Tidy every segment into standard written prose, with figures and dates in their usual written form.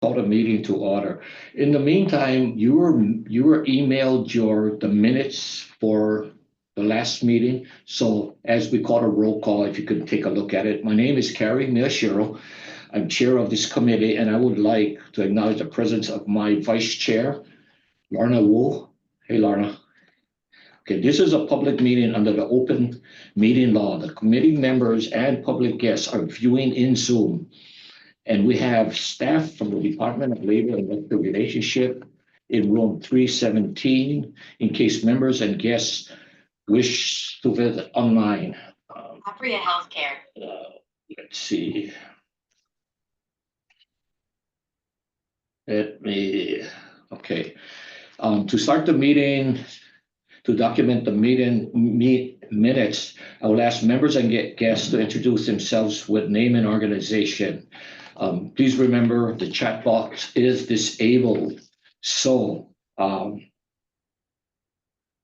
call the meeting to order. In the meantime, you were emailed the minutes for the last meeting. So as we call a roll call, if you could take a look at it. My name is Carrie Miyashiro. I'm chair of this committee, and I would like to acknowledge the presence of my vice chair, Lorna Wu. Hey, Lorna. Okay, this is a public meeting under the open meeting law. The committee members and public guests are viewing in Zoom. And we have staff from the Department of Labor and Labor Relationship in room 317 in case members and guests wish to visit online. Apria Healthcare. Let's see. Okay. To start the meeting, to document the minutes, I will ask members and guests to introduce themselves with name and organization. Please remember the chat box is disabled. So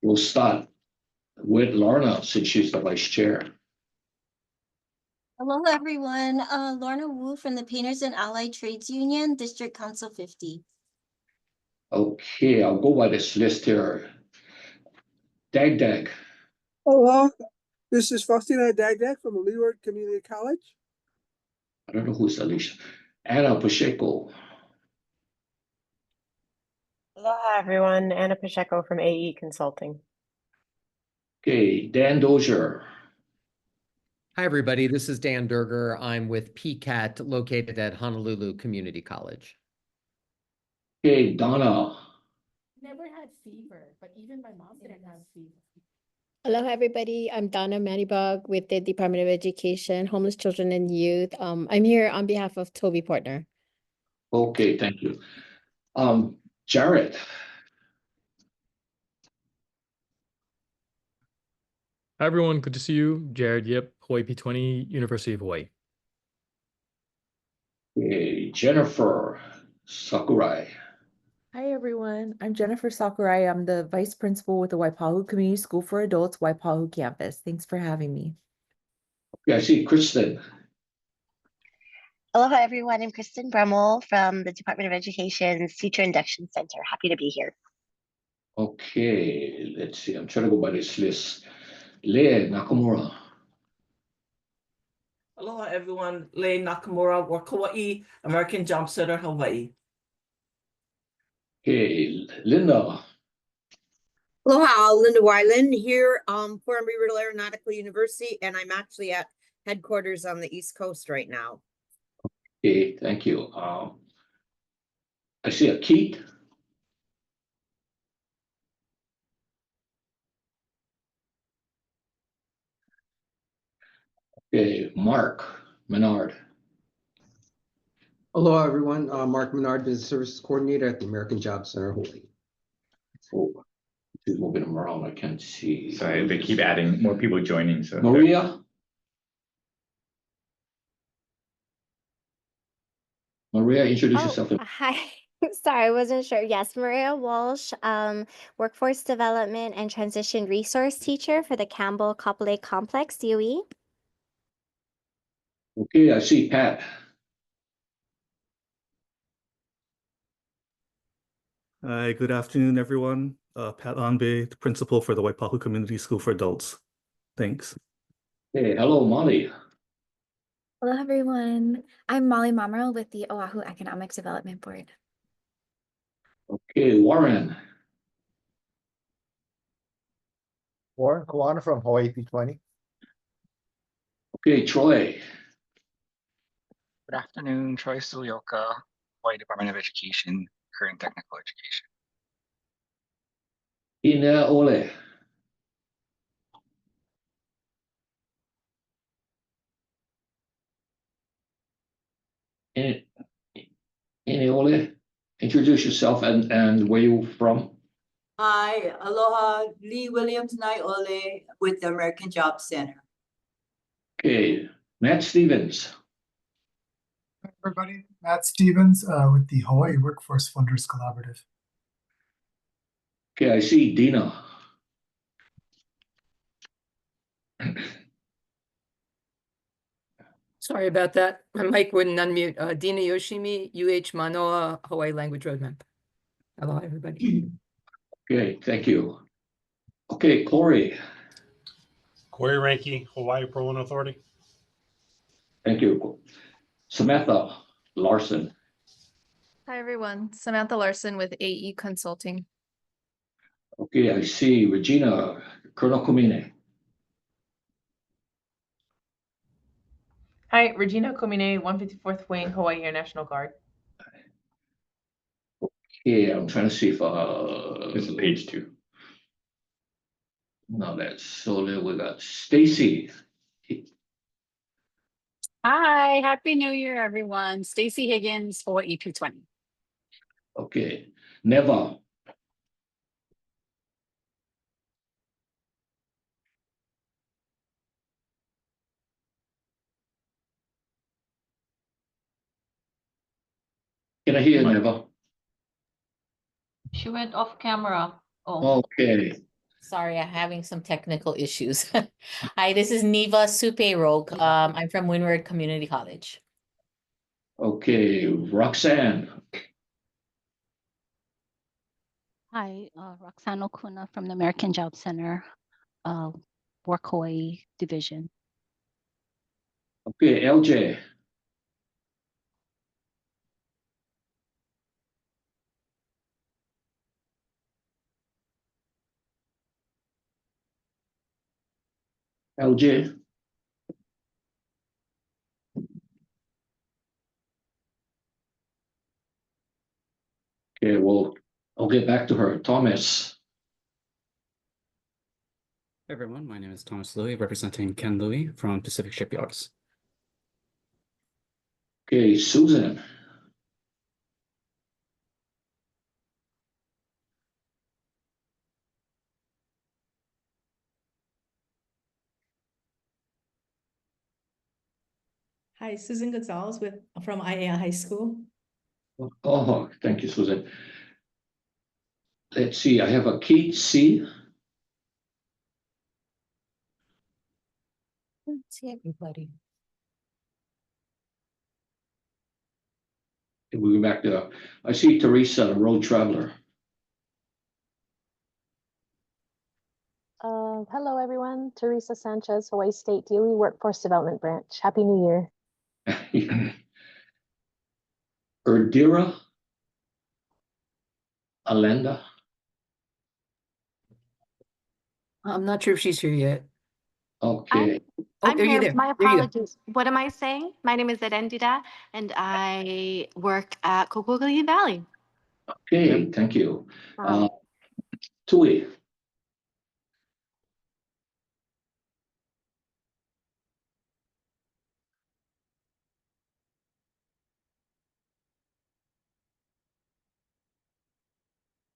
we'll start with Lorna since she's the vice chair. Hello, everyone. Lorna Wu from the Painters and Allied Trades Union, District Council 50. Okay, I'll go by this list here. Dag. Hello, this is Faustina Dagdag from Leeward Community College. I don't know who's Alicia. Anna Pacheco. Aloha, everyone. Anna Pacheco from AE Consulting. Okay, Dan Dozier. Hi, everybody. This is Dan Durger. I'm with PCAT, located at Honolulu Community College. Okay, Donna. Never had fever, but even my mom didn't have fever. Hello, everybody. I'm Donna Manibog with the Department of Education, Homeless Children and Youth. I'm here on behalf of Toby Portner. Okay, thank you. Jared. Hi, everyone. Good to see you. Jared Yip, Hawaii P20, University of Hawaii. Okay, Jennifer Sakurai. Hi, everyone. I'm Jennifer Sakurai. I'm the vice principal with the Waipahu Community School for Adults, Waipahu campus. Thanks for having me. Okay, I see Kristen. Aloha, everyone. I'm Kristen Brummel from the Department of Education's Teacher Induction Center. Happy to be here. Okay, let's see. I'm trying to go by this list. Lei Nakamura. Aloha, everyone. Lei Nakamura, work Hawaii, American Job Center, Hawaii. Okay, Linda. Aloha, Linda Weiland here for Embry-Riddle Aeronautical University, and I'm actually at headquarters on the East Coast right now. Okay, thank you. I see a Keith. Okay, Mark Menard. Hello, everyone. Mark Menard, Business Services Coordinator at the American Job Center, Hawaii. Oh, she's moving them around. I can't see. Sorry, they keep adding more people joining. So Maria. Maria, introduce yourself. Hi. Sorry, I wasn't sure. Yes, Maria Walsh, Workforce Development and Transition Resource Teacher for the Campbell Kapolei Complex, DOE. Okay, I see Pat. Hi, good afternoon, everyone. Pat Onbe, the principal for the Waipahu Community School for Adults. Thanks. Hey, hello, Molly. Hello, everyone. I'm Molly Mommerl with the Oahu Economic Development Board. Okay, Warren. Warren Kawana from Hawaii P20. Okay, Troy. Good afternoon, Troy Sulioka, Hawaii Department of Education, Current Technical Education. Ina Ole. Ina Ole, introduce yourself and where you from. Hi, aloha, Lee Williams Naiole with the American Job Center. Okay, Matt Stevens. Everybody, Matt Stevens with the Hawaii Workforce Funders Collaborative. Okay, I see Dina. Sorry about that. My mic wouldn't unmute. Dina Yoshimi, UH Manoa, Hawaii Language Roadmap. Hello, everybody. Okay, thank you. Okay, Corey, Corey Ranke, Hawaii Pro Authority. thank you. Samantha Larson, Hi, everyone. Samantha Larson with AE Consulting. okay, I see Regina, Colonel Kumine, Hi, Regina Komine, 154th Wing, Hawaii Air National Guard. okay, I'm trying to see if, This is page 2. no, that's so then we got Stacy, Hi, Happy New Year, everyone. Stacy Higgins for EP20. okay, Neva, can I hear you, Neva? She went off camera. Oh, Okay, Sorry, I'm having some technical issues. Hi, this is Neva Supe-Roque. I'm from Windward Community College. okay, Roxanne, Hi, Roxanne Okuna from the American Job Center, Work Hawaii Division. okay, LJ, LJ. Okay, well, I'll get back to her. Thomas, Hey everyone, my name is Thomas Louis, representing Ken Louis from Pacific Shipyards. okay, Susan, Hi, Susan Gonzalez from IAI High School. oh, thank you, Susan. Let's see, I have a Kate C. See everybody. We go back to, I see Teresa, the road traveler. Hello, everyone. Teresa Sanchez, Hawaii State DOE Workforce Development Branch. Happy New Year. Erdira Alenda. I'm not sure if she's here yet. Okay. I'm there you here. there. My There you go. apologies. What am I saying? My name is Erendira, and I work at Kokogili Valley. Okay, thank you. Tui.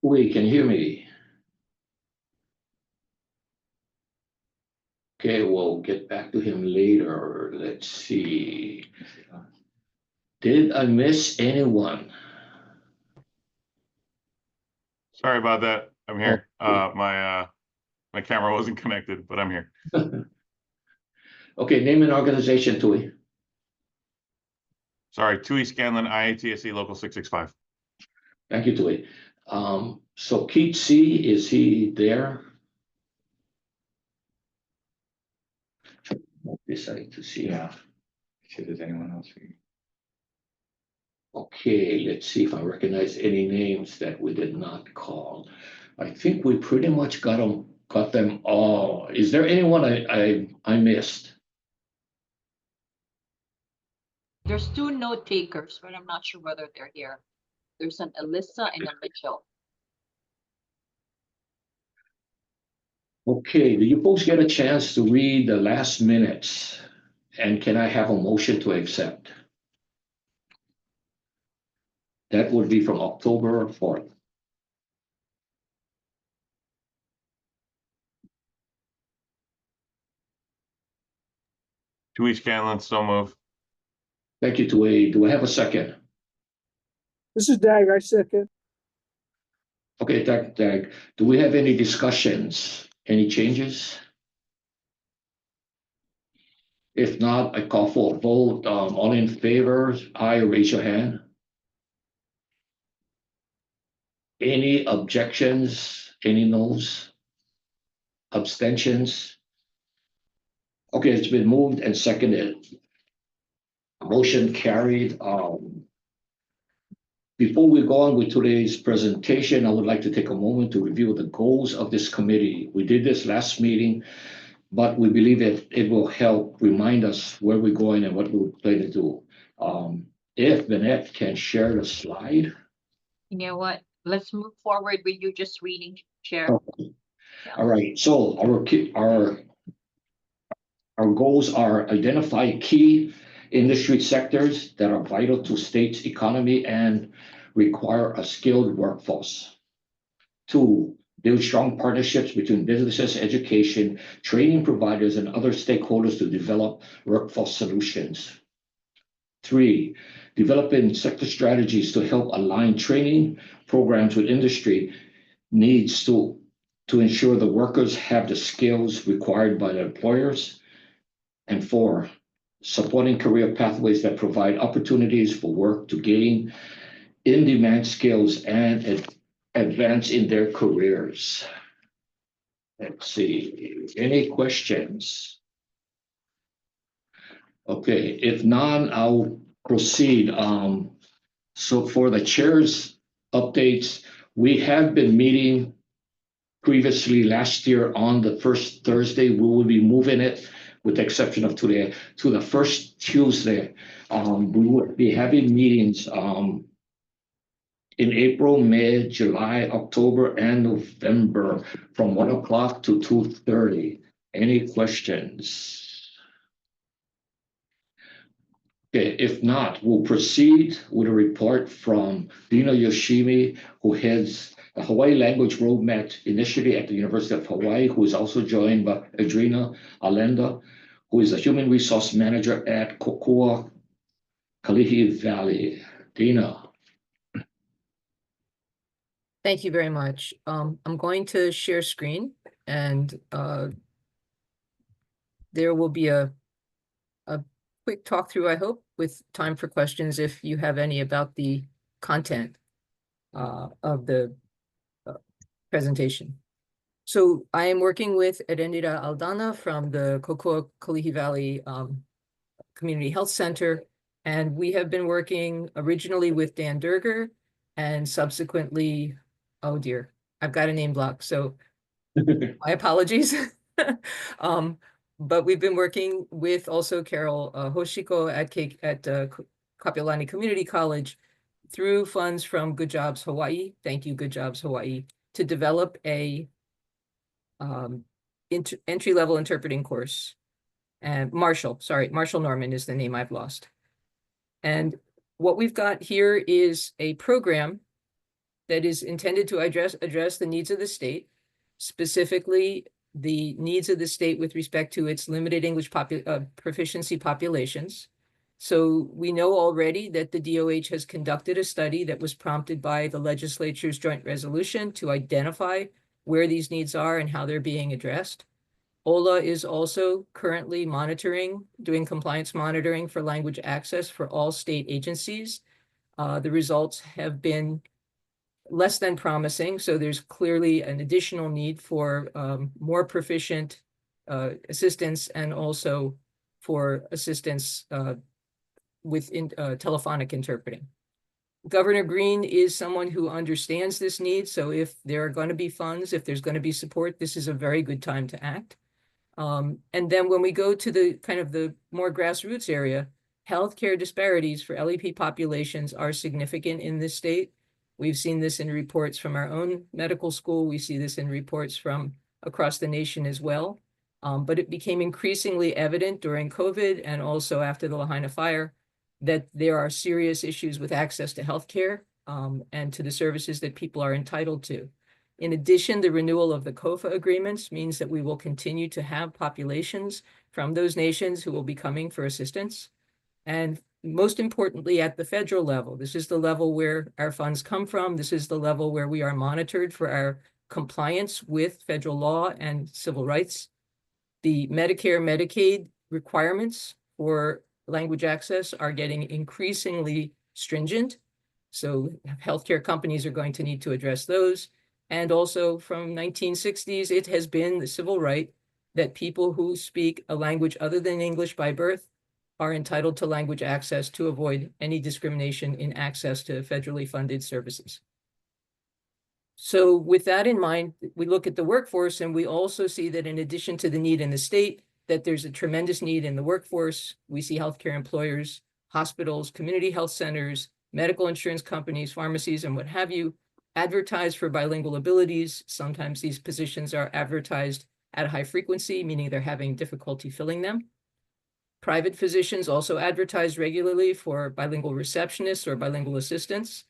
Tui, can you hear me? Okay, we'll get back to him later. Let's see. Did I miss anyone? Sorry about that. I'm here. My camera wasn't connected, but I'm here. Okay, name and organization, Tui. Sorry, Tui Scanlon, IATSE Local 665. Thank you, Tui. So Keith C, is he there? Decide to see. Yeah. See if there's anyone else. Okay, let's see if I recognize any names that we did not call. I think we pretty much got them all. Is there anyone I missed? there's 2 note takers, but I'm not sure whether they're here. There's an Alyssa and a Mitchell. Okay, do you folks get a chance to read the last minutes? And can I have a motion to accept? That would be from October 4th. Tui Scanlon, so move. Thank you, Tui. Do I have a second? This is Dag, I second. Okay, Dag. Do we have any discussions? Any changes? If not, I call for a vote. All in favor, aye, raise your hand. Any objections? Any noes? Abstentions? Okay, it's been moved and seconded. Motion carried. Before we go on with today's presentation, I would like to take a moment to review the goals of this committee. We did this last meeting, but we believe it will help remind us where we're going and what we plan to do. If Vanette can share the slide. You know what? Let's move forward with you just reading, Chair. Okay. All right, so our goals are identify key industry sectors that are vital to state's economy and require a skilled workforce. 2, build strong partnerships between businesses, education, training providers, and other stakeholders to develop workforce solutions. 3, developing sector strategies to help align training programs with industry needs to ensure the workers have the skills required by their employers. And 4, supporting career pathways that provide opportunities for work to gain in-demand skills and advance in their careers. Let's see, any questions? Okay, if none, I'll proceed. So for the chair's updates, we have been meeting previously last year on the first Thursday. We will be moving it, with the exception of today, to the first Tuesday. We will be having meetings in April, May, July, October, and November from 1 o'clock to 2:30. Any questions? Okay, if not, we'll proceed with a report from Dina Yoshimi, who heads the Hawaii Language Roadmap Initiative at the University of Hawaii, who is also joined by Adrina Alenda, who is the Human Resource Manager at Kokua Kalihi Valley. Dina. Thank you very much. I'm going to share screen, and there will be a quick talk through, I hope, with time for questions if you have any about the content of the presentation. So I am working with Erenira Aldana from the Kokua Kalihi Valley Community Health Center, and we have been working originally with Dan Durger and subsequently, oh dear, I've got a name block, so my apologies. But we've been working with also Carol Hoshiko at Kapiolani Community College through funds from Good Jobs Hawaii. Thank you, Good Jobs Hawaii, to develop a entry-level interpreting course. And Marshall Norman is the name I've lost. And what we've got here is a program that is intended to address the needs of the state, specifically the needs of the state with respect to its limited English proficiency populations. So we know already that the DOH has conducted a study that was prompted by the legislature's joint resolution to identify where these needs are and how they're being addressed. OLA is also currently doing compliance monitoring for language access for all state agencies. The results have been less than promising, so there's clearly an additional need for more proficient assistance and also for assistance with telephonic interpreting. Governor Green is someone who understands this need, so if there are going to be funds, if there's going to be support, this is a very good time to act. And then when we go to the kind of the more grassroots area, healthcare disparities for LEP populations are significant in this state. We've seen this in reports from our own medical school. We see this in reports from across the nation as well. But it became increasingly evident during COVID and also after the Lahaina fire that there are serious issues with access to healthcare and to the services that people are entitled to. In addition, the renewal of the COFA agreements means that we will continue to have populations from those nations who will be coming for assistance. And most importantly, at the federal level, this is the level where our funds come from. This is the level where we are monitored for our compliance with federal law and civil rights. The Medicare, Medicaid requirements for language access are getting increasingly stringent. So healthcare companies are going to need to address those. And also from 1960s, it has been the civil right that people who speak a language other than English by birth are entitled to language access to avoid any discrimination in access to federally funded services. So with that in mind, we look at the workforce and we also see that in addition to the need in the state, that there's a tremendous need in the workforce. We see healthcare employers, hospitals, community health centers, medical insurance companies, pharmacies, and what have you, advertise for bilingual abilities. Sometimes these positions are advertised at high frequency, meaning they're having difficulty filling them. Private physicians also advertise regularly for bilingual receptionists or bilingual assistants.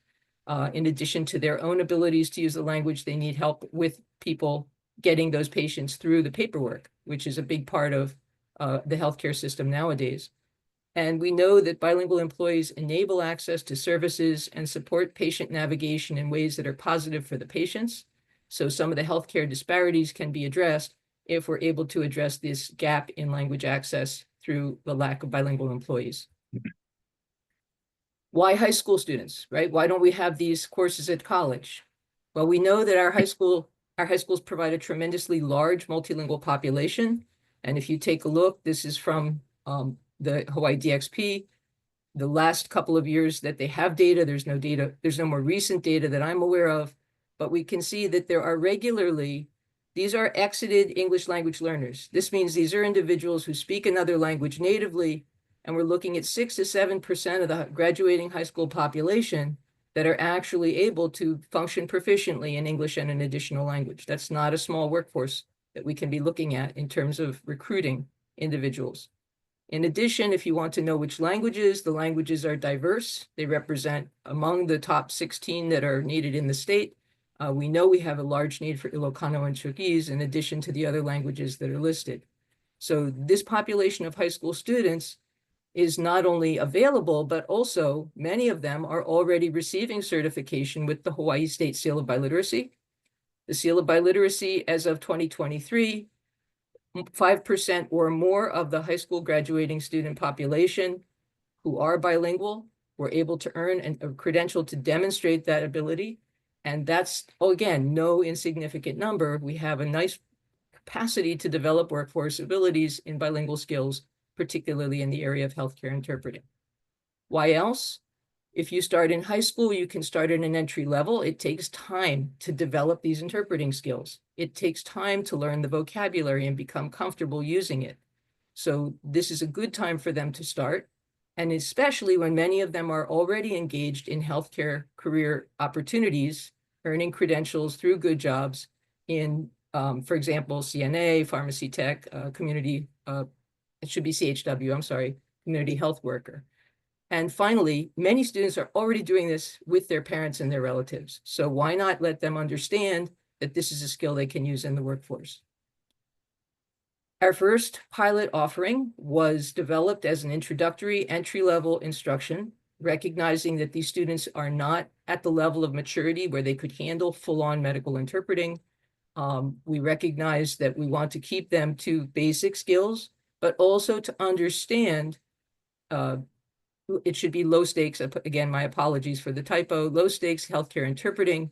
In addition to their own abilities to use the language, they need help with people getting those patients through the paperwork, which is a big part of the healthcare system nowadays. And we know that bilingual employees enable access to services and support patient navigation in ways that are positive for the patients. So some of the healthcare disparities can be addressed if we're able to address this gap in language access through the lack of bilingual employees. Why high school students, right? Why don't we have these courses at college? Well, we know that our high schools provide a tremendously large multilingual population. And if you take a look, this is from the Hawaii DXP. The last couple of years that they have data, there's no more recent data that I'm aware of, but we can see that there are regularly, these are exited English language learners. This means these are individuals who speak another language natively, and we're looking at 6 to 7% of the graduating high school population that are actually able to function proficiently in English and an additional language. That's not a small workforce that we can be looking at in terms of recruiting individuals. In addition, if you want to know which languages, the languages are diverse. They represent among the top 16 that are needed in the state. We know we have a large need for Ilocano and Chuukese in addition to the other languages that are listed. So this population of high school students is not only available, but also many of them are already receiving certification with the Hawaii State Seal of Biliteracy. The Seal of Biliteracy as of 2023, 5% or more of the high school graduating student population who are bilingual were able to earn a credential to demonstrate that ability. And that's, again, no insignificant number. We have a nice capacity to develop workforce abilities in bilingual skills, particularly in the area of healthcare interpreting. Why else? If you start in high school, you can start at an entry level. It takes time to develop these interpreting skills. It takes time to learn the vocabulary and become comfortable using it. So this is a good time for them to start. And especially when many of them are already engaged in healthcare career opportunities, earning credentials through good jobs in, for example, CNA, pharmacy tech, community, it should be CHW, I'm sorry, community health worker. And finally, many students are already doing this with their parents and their relatives. So why not let them understand that this is a skill they can use in the workforce? Our first pilot offering was developed as an introductory entry-level instruction, recognizing that these students are not at the level of maturity where they could handle full-on medical interpreting. We recognize that we want to keep them to basic skills, but also to understand it should be low stakes. Again, my apologies for the typo. Low stakes healthcare interpreting,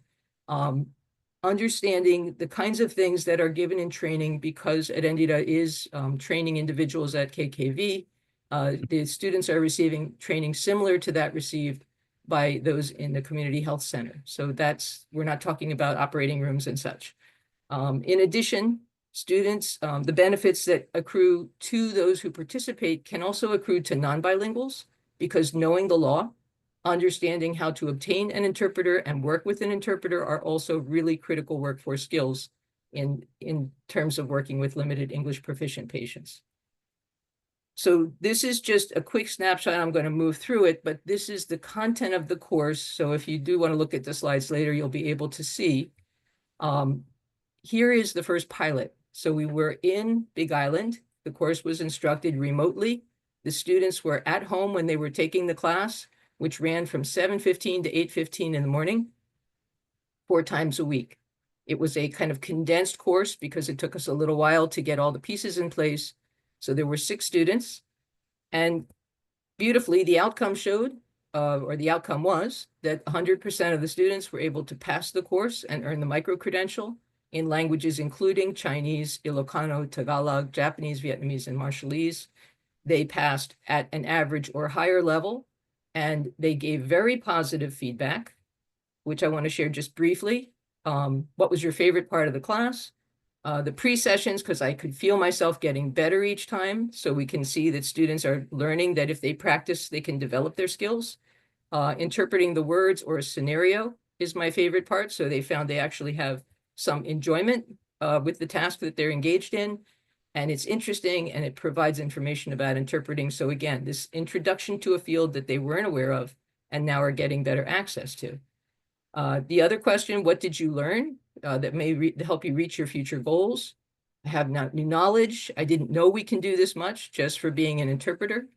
understanding the kinds of things that are given in training, because Erendira is training individuals at KKV. The students are receiving training similar to that received by those in the community health center. So we're not talking about operating rooms and such. In addition, students, the benefits that accrue to those who participate can also accrue to non-bilinguals, because knowing the law, understanding how to obtain an interpreter and work with an interpreter are also really critical workforce skills in terms of working with limited English proficient patients. So this is just a quick snapshot. I'm going to move through it, but this is the content of the course. So if you do want to look at the slides later, you'll be able to see. Here is the first pilot. So we were in Big Island. The course was instructed remotely. The students were at home when they were taking the class, which ran from 7:15 to 8:15 in the morning, 4 times a week. It was a kind of condensed course because it took us a little while to get all the pieces in place. So there were 6 students, and beautifully, the outcome showed, or the outcome was, that 100% of the students were able to pass the course and earn the micro-credential in languages including Chinese, Ilocano, Tagalog, Japanese, Vietnamese, and Marshallese. They passed at an average or higher level, and they gave very positive feedback, which I want to share just briefly. What was your favorite part of the class? The pre-sessions, because I could feel myself getting better each time. So we can see that students are learning that if they practice, they can develop their skills. Interpreting the words or a scenario is my favorite part. So they found they actually have some enjoyment with the task that they're engaged in. And it's interesting, and it provides information about interpreting. So again, this introduction to a field that they weren't aware of and now are getting better access to. The other question, what did you learn that may help you reach your future goals? I have new knowledge. I didn't know we can do this much just for being an interpreter.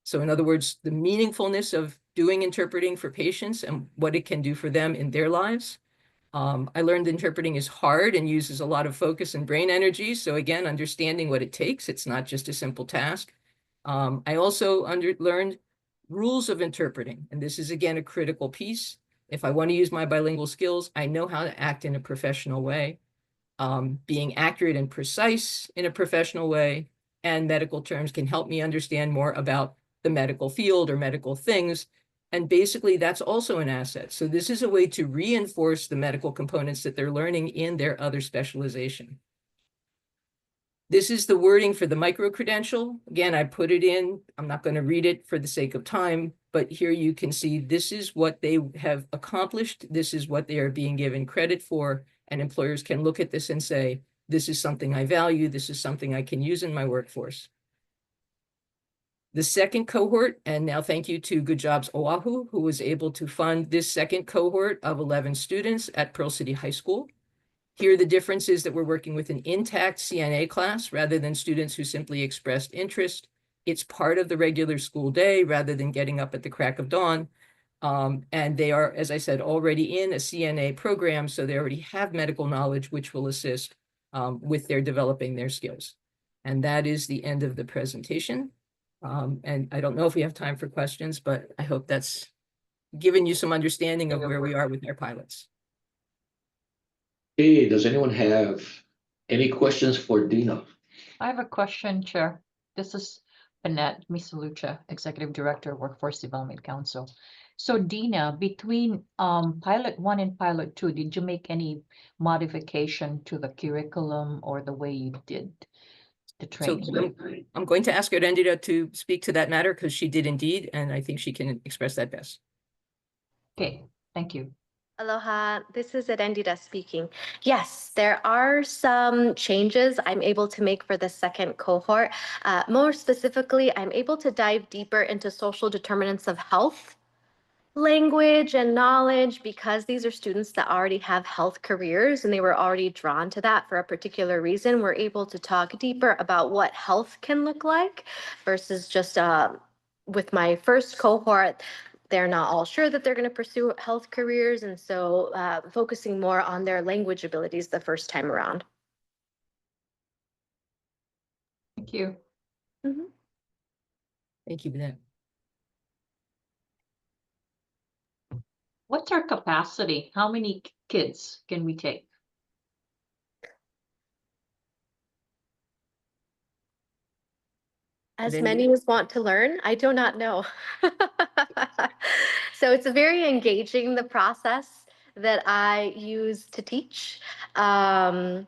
So in other words, the meaningfulness of doing interpreting for patients and what it can do for them in their lives. I learned interpreting is hard and uses a lot of focus and brain energy. So again, understanding what it takes, it's not just a simple task. I also learned rules of interpreting, and this is again a critical piece. If I want to use my bilingual skills, I know how to act in a professional way, being accurate and precise in a professional way, and medical terms can help me understand more about the medical field or medical things. And basically, that's also an asset. So this is a way to reinforce the medical components that they're learning in their other specialization. This is the wording for the micro-credential. Again, I put it in. I'm not going to read it for the sake of time, but here you can see this is what they have accomplished. This is what they are being given credit for. And employers can look at this and say, this is something I value. This is something I can use in my workforce. The second cohort, and now thank you to Good Jobs Oahu, who was able to fund this second cohort of 11 students at Pearl City High School. Here, the difference is that we're working with an intact CNA class rather than students who simply expressed interest. It's part of the regular school day rather than getting up at the crack of dawn. And they are, as I said, already in a CNA program, so they already have medical knowledge, which will assist with their developing their skills. And that is the end of the presentation. And I don't know if we have time for questions, but I hope that's given you some understanding of where we are with our pilots. Hey, does anyone have any questions for Dina? I have a question, Chair. This is Annette Misalucha, Executive Director, Workforce Development Council. So Dina, between Pilot 1 and Pilot 2, did you make any modification to the curriculum or the way you did the training? So I'm going to ask Erendira to speak to that matter because she did indeed, and I think she can express that best. Okay, thank you. Aloha, this is Erendira speaking. Yes, there are some changes I'm able to make for the second cohort. More specifically, I'm able to dive deeper into social determinants of health, language, and knowledge because these are students that already have health careers and they were already drawn to that for a particular reason. We're able to talk deeper about what health can look like versus just with my first cohort, they're not all sure that they're going to pursue health careers. And so focusing more on their language abilities the first time around. Thank you. Mm-hmm. Thank you for that. What's our capacity? How many kids can we take? As many as want to learn, I do not know. So it's very engaging, the process that I use to teach. I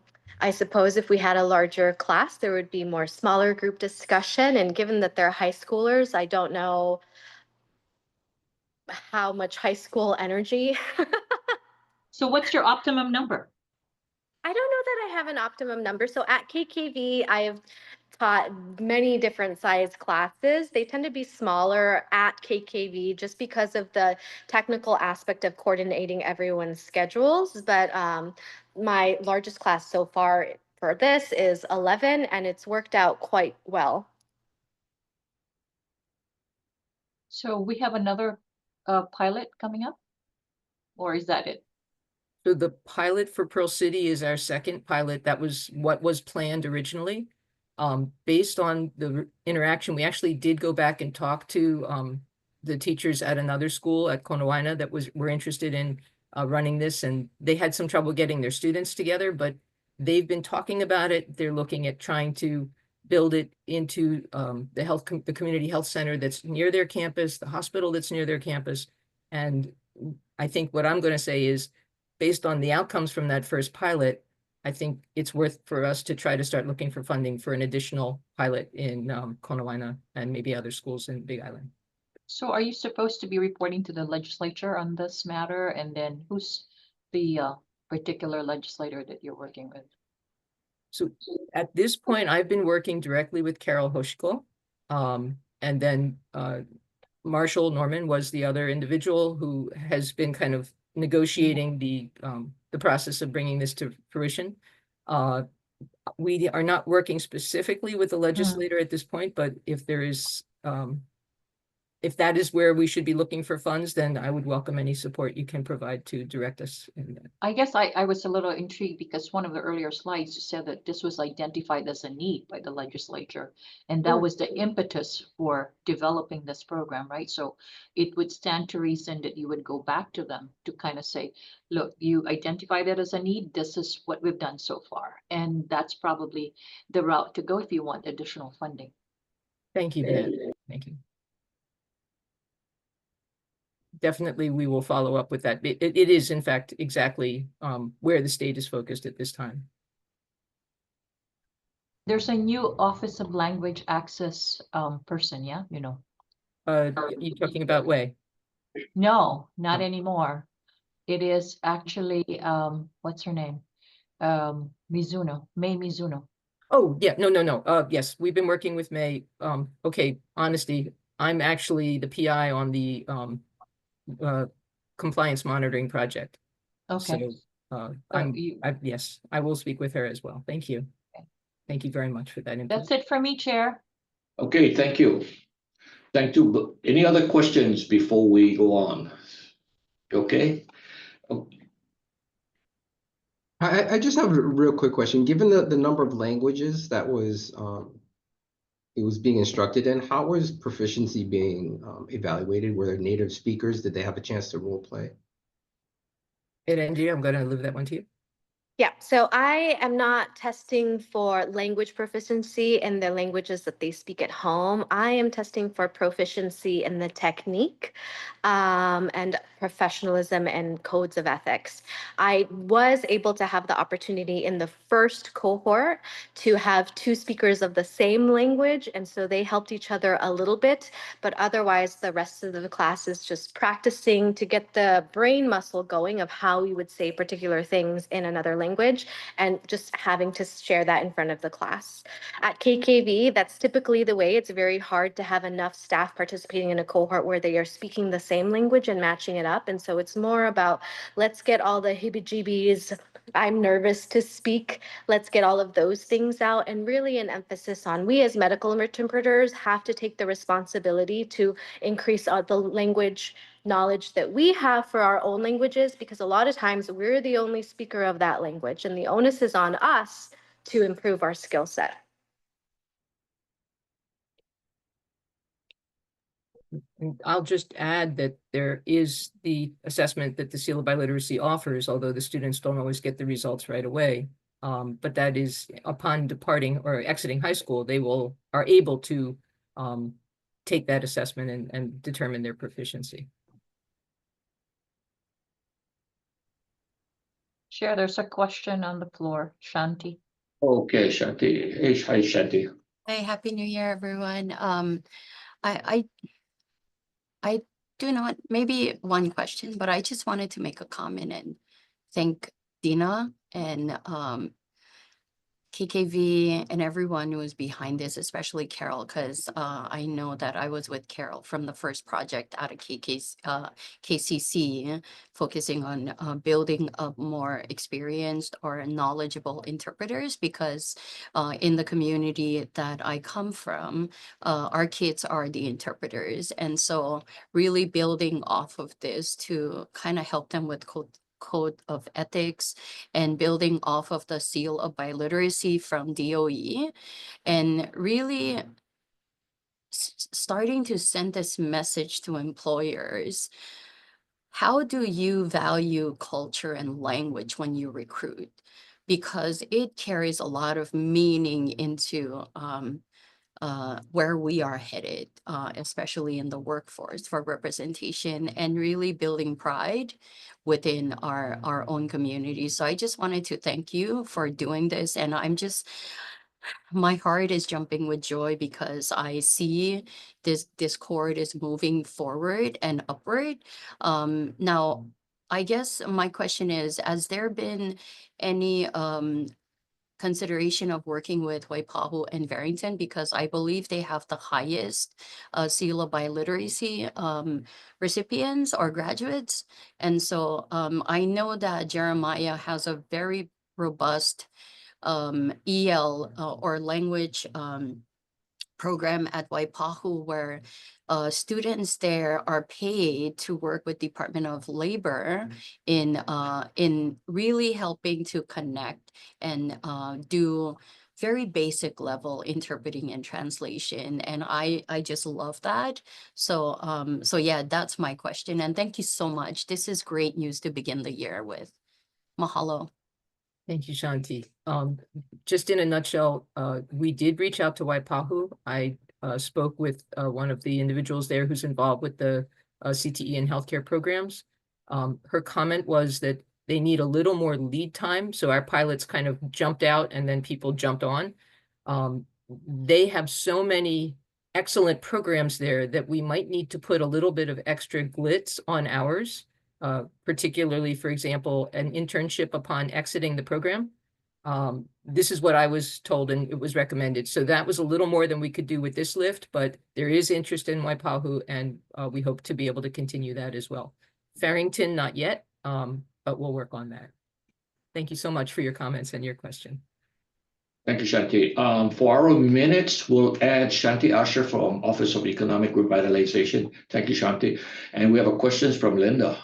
suppose if we had a larger class, there would be more smaller group discussion. And given that they're high schoolers, I don't know how much high school energy. So what's your optimum number? I don't know that I have an optimum number. So at KKV, I've taught many different size classes. They tend to be smaller at KKV just because of the technical aspect of coordinating everyone's schedules. But my largest class so far for this is 11, and it's worked out quite well. So we have another pilot coming up, or is that it? So the pilot for Pearl City is our second pilot. That was what was planned originally. Based on the interaction, we actually did go back and talk to the teachers at another school at Konawaina that were interested in running this, and they had some trouble getting their students together, but they've been talking about it. They're looking at trying to build it into the community health center that's near their campus, the hospital that's near their campus. And I think what I'm going to say is, based on the outcomes from that first pilot, I think it's worth for us to try to start looking for funding for an additional pilot in Konawaina and maybe other schools in Big Island. So are you supposed to be reporting to the legislature on this matter? And then who's the particular legislator that you're working with? So at this point, I've been working directly with Carol Hoshko. And then Marshall Norman was the other individual who has been kind of negotiating the process of bringing this to fruition. We are not working specifically with the legislator at this point, but if there is if that is where we should be looking for funds, then I would welcome any support you can provide to direct us in that. I guess I was a little intrigued because one of the earlier slides said that this was identified as a need by the legislature. And that was the impetus for developing this program, right? So it would stand to reason that you would go back to them to kind of say, look, you identified it as a need. This is what we've done so far. And that's probably the route to go if you want additional funding. Thank you, Dan. Thank you. Definitely, we will follow up with that. It is, in fact, exactly where the state is focused at this time. There's a new Office of Language Access person, yeah, you know. You talking about Wei? No, not anymore. It is actually what's her name? Mizuno, May Mizuno. Oh, yeah, no. Yes, we've been working with May. Okay, honesty, I'm actually the PI on the compliance monitoring project. Okay. So yes, I will speak with her as well. Thank you. Okay. Thank you very much for that input. That's it for me, Chair. Okay, thank you. Thank you. Any other questions before we go on? Okay. I just have a real quick question. Given the number of languages that was it was being instructed in, how was proficiency being evaluated? Were there native speakers? Did they have a chance to role play? And Angie, I'm going to leave that one to you. Yeah, so I am not testing for language proficiency in the languages that they speak at home. I am testing for proficiency in the technique and professionalism and codes of ethics. I was able to have the opportunity in the first cohort to have two speakers of the same language, and so they helped each other a little bit, but otherwise the rest of the class is just practicing to get the brain muscle going of how we would say particular things in another language, and just having to share that in front of the class. At KKV, that's typically the way. It's very hard to have enough staff participating in a cohort where they are speaking the same language and matching it up. And so it's more about, let's get all the heebie-jeebies, I'm nervous to speak, let's get all of those things out, and really an emphasis on, we as medical interpreters have to take the responsibility to increase the language knowledge that we have for our own languages, because a lot of times we're the only speaker of that language, and the onus is on us to improve our skill set. And I'll just add that there is the assessment that the Seal of Biliteracy offers, although the students don't always get the results right away. But that is upon departing or exiting high school, they are able to take that assessment and determine their proficiency. Chair, there's a question on the floor. Shanti. Okay, Shanti. Hey, hi, Shanti. Hey, Happy New Year, everyone. I do not, maybe one question, but I just wanted to make a comment and thank Dina and KKV and everyone who was behind this, especially Carol, because I know that I was with Carol from the first project out of KCC, focusing on building up more experienced or knowledgeable interpreters, because in the community that I come from, our kids are the interpreters. And so really building off of this to kind of help them with code of ethics and building off of the seal of biliteracy from DOE, and really starting to send this message to employers. How do you value culture and language when you recruit? Because it carries a lot of meaning into where we are headed, especially in the workforce for representation and really building pride within our own community. So I just wanted to thank you for doing this. And my heart is jumping with joy because I see this court is moving forward and upward. Now, I guess my question is, has there been any consideration of working with Waipahu and Barrington, because I believe they have the highest seal of biliteracy recipients or graduates. And so I know that Jeremiah has a very robust EL or language program at Waipahu, where students there are paid to work with Department of Labor in really helping to connect and do very basic level interpreting and translation. And I just love that. So so yeah, that's my question. And thank you so much. This is great news to begin the year with. Mahalo. Thank you, Shanti. Just in a nutshell, we did reach out to Waipahu. I spoke with one of the individuals there who's involved with the CTE and healthcare programs. Her comment was that they need a little more lead time. So our pilots kind of jumped out and then people jumped on. They have so many excellent programs there that we might need to put a little bit of extra glitz on ours. Particularly, for example, an internship upon exiting the program. This is what I was told and it was recommended. So that was a little more than we could do with this lift, but there is interest in Waipahu and we hope to be able to continue that as well. Farrington, not yet, but we'll work on that. Thank you so much for your comments and your question. Thank you, Shanti. For our minutes, we'll add Shanti Asher from Office of Economic Revitalization. Thank you, Shanti. And we have a question from Linda.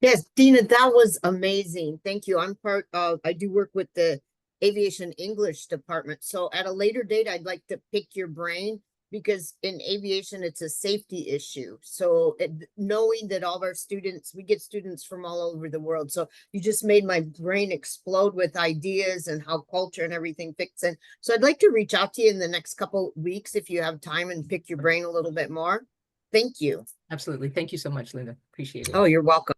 Yes, Dina, that was amazing. Thank you. I'm part of, I do work with the Aviation English department. So at a later date, I'd like to pick your brain because in aviation, it's a safety issue. So knowing that all of our students, we get students from all over the world. So you just made my brain explode with ideas and how culture and everything fits in. So I'd like to reach out to you in the next couple weeks if you have time and pick your brain a little bit more. Thank you. Absolutely. Thank you so much, Linda. Appreciate it. Oh, you're welcome.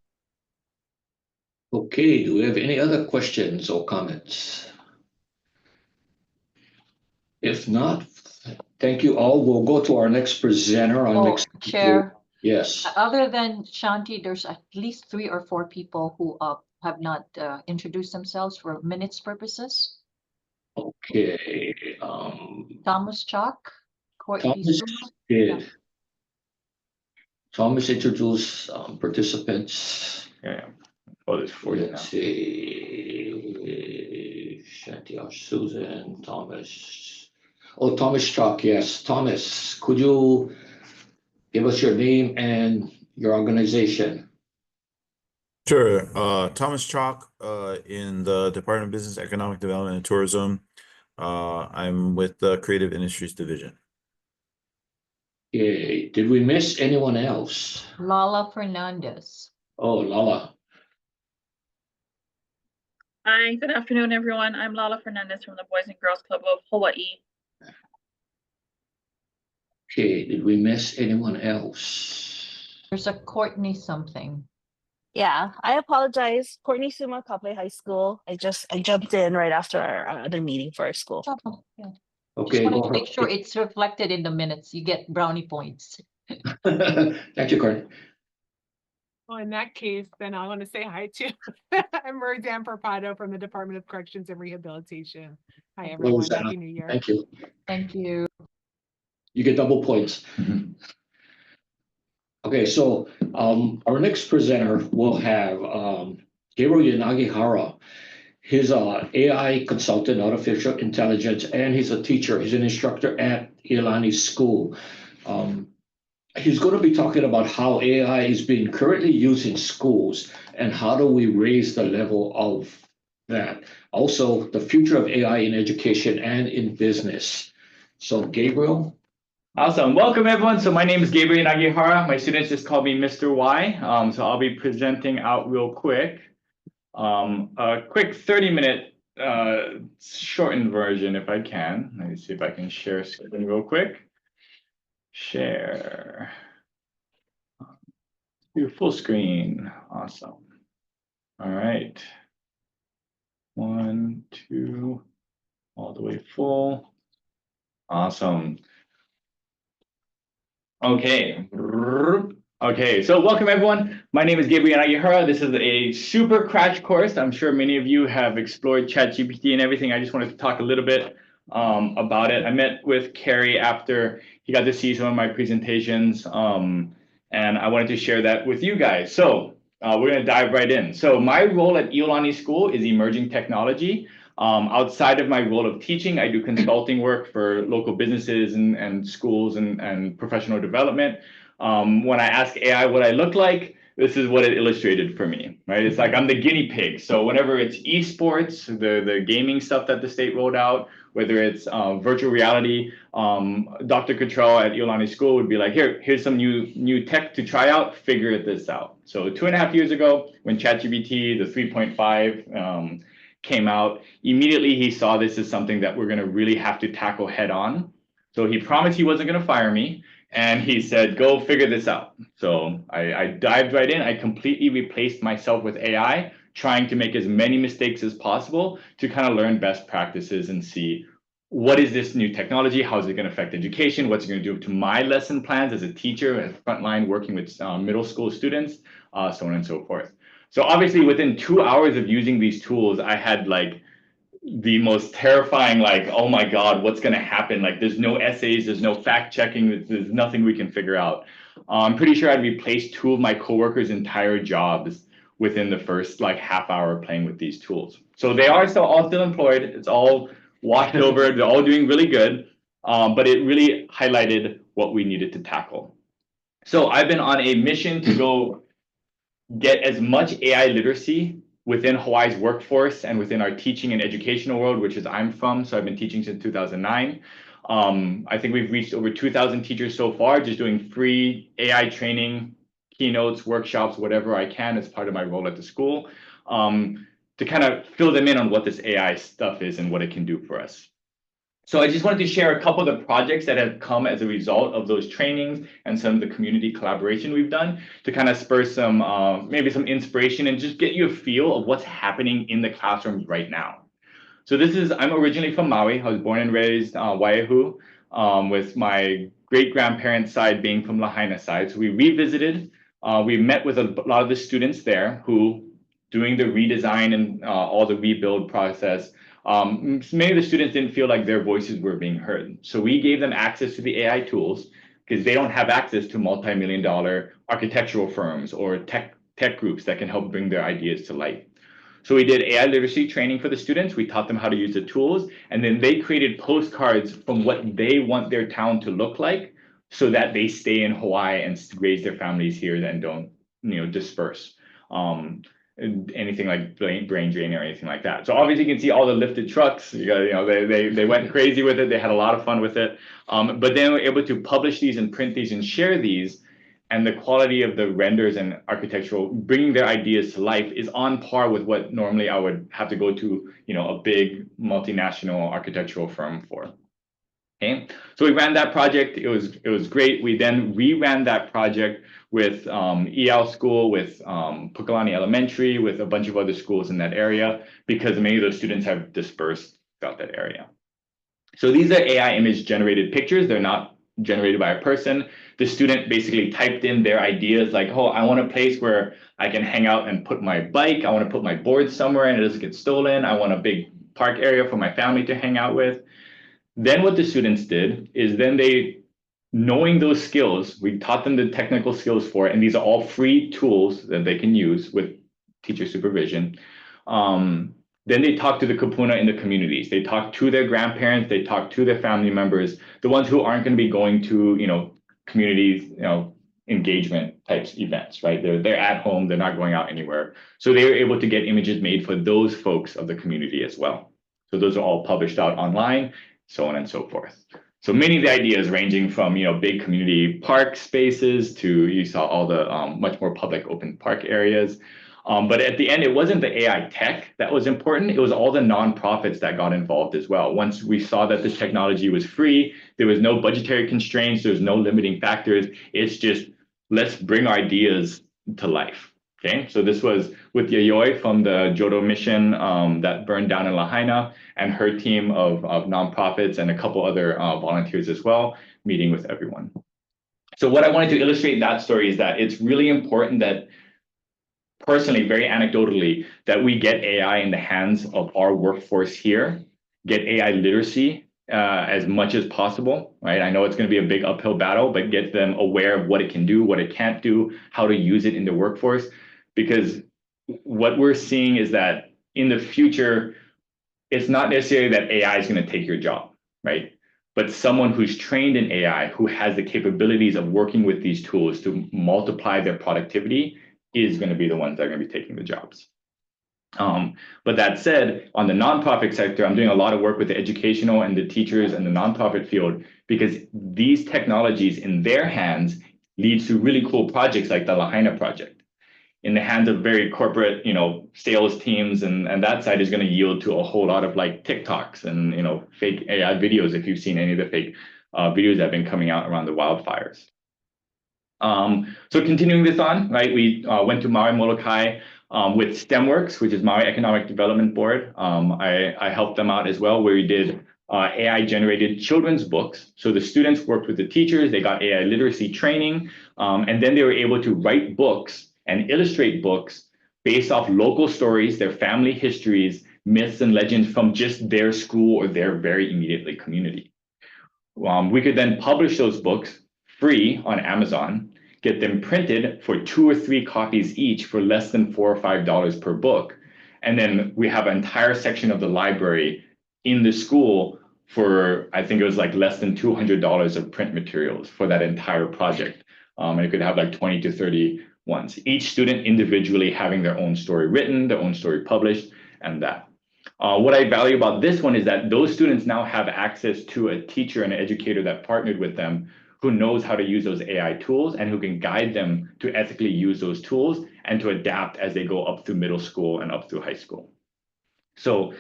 Okay, do we have any other questions or comments? If not, thank you all. We'll go to our next presenter. Our next Chair. Yes. Other than Shanti, there's at least 3 or 4 people who have not introduced themselves for minutes purposes. Okay. Thomas Chalk, Thomas did. Yeah. Thomas introduced participants. Yeah. Oh, there's 4 now. Let's see. Shanti, Susan, Thomas. Oh, Thomas Chalk, yes. Thomas, could you give us your name and your organization? Sure. Thomas Chalk, in the Department of Business, Economic Development, and Tourism. I'm with the Creative Industries Division. Okay. Did we miss anyone else? Lala Fernandez. Oh, Lala. Hi, good afternoon, everyone. I'm Lala Fernandez from the Boys and Girls Club of Hawaii. Okay, did we miss anyone else? There's a Courtney something. Yeah, I apologize. Courtney Suma, Kapolei High School. I jumped in right after our other meeting for our school. Oh, yeah. Okay, Just wanted to make sure it's reflected in the minutes. You get brownie points. Thank you, Courtney. Well, in that case, then I want to say hi to I'm Roseanne Parpado from the Department of Corrections and Rehabilitation. Hi, everyone. Roseanne, Happy New Year. thank you. Thank you. You get double points. Okay, so our next presenter will have Hiro Yanagihara. He's an AI consultant, artificial intelligence, and he's a teacher. He's an instructor at Iolani School. He's going to be talking about how AI is being currently used in schools and how do we raise the level of that. Also, the future of AI in education and in business. So, Gabriel. Awesome. Welcome, everyone. So my name is Gabriel Nagihara. My students just call me Mr. Y. So I'll be presenting out real quick. A quick 30-minute shortened version if I can. Let me see if I can share screen real quick. Share. Do full screen. Awesome. All right. 1, 2, all the way full. Awesome. Okay. Okay, so welcome everyone. My name is Gabriel Nagihara. This is a super crash course. I'm sure many of you have explored ChatGPT and everything. I just wanted to talk a little bit about it. I met with Kerry after he got to see some of my presentations, and I wanted to share that with you guys. So we're going to dive right in. So my role at Iolani School is emerging technology. Outside of my role of teaching, I do consulting work for local businesses and schools and professional development. When I ask AI what I look like, this is what it illustrated for me, right? It's like I'm the guinea pig. So whenever it's esports, the gaming stuff that the state rolled out, whether it's virtual reality, Dr. Cottrell at Iolani School would be like, here's some new tech to try out, figure this out. So 2.5 years ago, when ChatGPT, the 3.5 came out, immediately he saw this as something that we're going to really have to tackle head on. So he promised he wasn't going to fire me. And he said, go figure this out. So I dived right in. I completely replaced myself with AI, trying to make as many mistakes as possible to kind of learn best practices and see what is this new technology? How is it going to affect education? What's it going to do to my lesson plans as a teacher and frontline working with middle school students, so on and so forth. So obviously within 2 hours of using these tools, I had like the most terrifying, like, oh my God, what's going to happen? Like, there's no essays, there's no fact checking, there's nothing we can figure out. I'm pretty sure I'd replaced 2 of my coworkers' entire jobs within the first like half hour playing with these tools. So they are all still employed. It's all washed over. They're all doing really good. But it really highlighted what we needed to tackle. So I've been on a mission to go get as much AI literacy within Hawaii's workforce and within our teaching and educational world, which is I'm from. So I've been teaching since 2009. I think we've reached over 2,000 teachers so far, just doing free AI training, keynotes, workshops, whatever I can as part of my role at the school, to kind of fill them in on what this AI stuff is and what it can do for us. So I just wanted to share a couple of the projects that have come as a result of those trainings and some of the community collaboration we've done to kind of spur some, maybe some inspiration and just get you a feel of what's happening in the classrooms right now. So I'm originally from Maui. I was born and raised Waiahu, with my great-grandparents' side being from Lahaina side. So we revisited, we met with a lot of the students there who, doing the redesign and all the rebuild process, many of the students didn't feel like their voices were being heard. So we gave them access to the AI tools because they don't have access to multi-million-dollar architectural firms or tech groups that can help bring their ideas to light. So we did AI literacy training for the students. We taught them how to use the tools, and then they created postcards from what they want their town to look like so that they stay in Hawaii and raise their families here and don't, disperse. Anything like brain drain or anything like that. So obviously you can see all the lifted trucks. They went crazy with it. They had a lot of fun with it. But then we're able to publish these and print these and share these. And the quality of the renders and architectural, bringing their ideas to life is on par with what normally I would have to go to, a big multinational architectural firm for. Okay, so we ran that project. It was great. We then reran that project with EL School, with Pukalani Elementary, with a bunch of other schools in that area, because many of those students have dispersed throughout that area. So these are AI image generated pictures. They're not generated by a person. The student basically typed in their ideas like, oh, I want a place where I can hang out and put my bike. I want to put my board somewhere and it doesn't get stolen. I want a big park area for my family to hang out with. Then what the students did is then they, knowing those skills, we taught them the technical skills for it, and these are all free tools that they can use with teacher supervision. Then they talk to the kupuna in the communities. They talk to their grandparents, they talk to their family members, the ones who aren't going to be going to, community, engagement types events, right? They're at home, they're not going out anywhere. So they were able to get images made for those folks of the community as well. So those are all published out online, so on and so forth. So many of the ideas ranging from, big community park spaces to, you saw all the much more public open park areas. But at the end, it wasn't the AI tech that was important. It was all the nonprofits that got involved as well. Once we saw that this technology was free, there was no budgetary constraints, there's no limiting factors. It's just, let's bring ideas to life. Okay, so this was with Yayoi from the Jodo mission that burned down in Lahaina, and her team of nonprofits and a couple other volunteers as well, meeting with everyone. So what I wanted to illustrate that story is that it's really important that, personally, very anecdotally, that we get AI in the hands of our workforce here, get AI literacy as much as possible, right? I know it's going to be a big uphill battle, but get them aware of what it can do, what it can't do, how to use it in the workforce. Because what we're seeing is that in the future, it's not necessarily that AI is going to take your job, right? But someone who's trained in AI, who has the capabilities of working with these tools to multiply their productivity, is going to be the ones that are going to be taking the jobs. But that said, on the nonprofit sector, I'm doing a lot of work with the educational and the teachers and the nonprofit field, because these technologies in their hands leads to really cool projects like the Lahaina project. In the hands of very corporate, sales teams, and that side is going to yield to a whole lot of like TikToks and, fake AI videos, if you've seen any of the fake videos that have been coming out around the wildfires. So continuing this on, right, we went to Maui Molokai with STEMworks, which is Maui Economic Development Board. I helped them out as well, where we did AI-generated children's books. So the students worked with the teachers, they got AI literacy training, and then they were able to write books and illustrate books based off local stories, their family histories, myths and legends from just their school or their very immediately community. We could then publish those books free on Amazon, get them printed for 2 or 3 copies each for less than $4 or $5 per book. And then we have an entire section of the library in the school for, I think it was like less than $200 of print materials for that entire project. And it could have like 20 to 30 ones, each student individually having their own story written, their own story published, and that. What I value about this one is that those students now have access to a teacher and an educator that partnered with them, who knows how to use those AI tools and who can guide them to ethically use those tools and to adapt as they go up through middle school and up through high school. So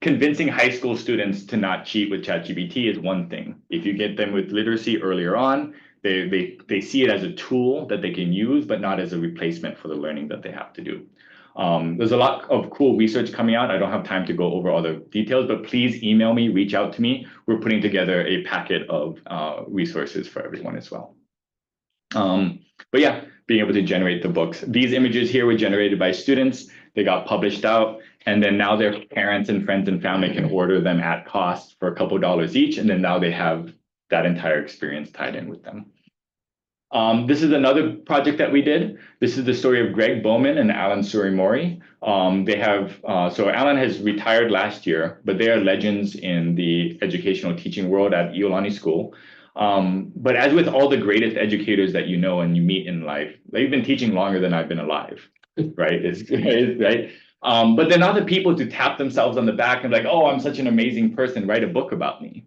convincing high school students to not cheat with ChatGPT is one thing. If you get them with literacy earlier on, they see it as a tool that they can use, but not as a replacement for the learning that they have to do. There's a lot of cool research coming out. I don't have time to go over all the details, but please email me, reach out to me. We're putting together a packet of resources for everyone as well. But yeah, being able to generate the books. These images here were generated by students. They got published out, and then now their parents and friends and family can order them at cost for a couple dollars each, and then now they have that entire experience tied in with them. This is another project that we did. This is the story of Greg Bowman and Alan Surimori. So Alan has retired last year, but they are legends in the educational teaching world at Iolani School. But as with all the greatest educators that you know and you meet in life, they've been teaching longer than I've been alive, right? Right? But they're not the people to tap themselves on the back and like, oh, I'm such an amazing person, write a book about me.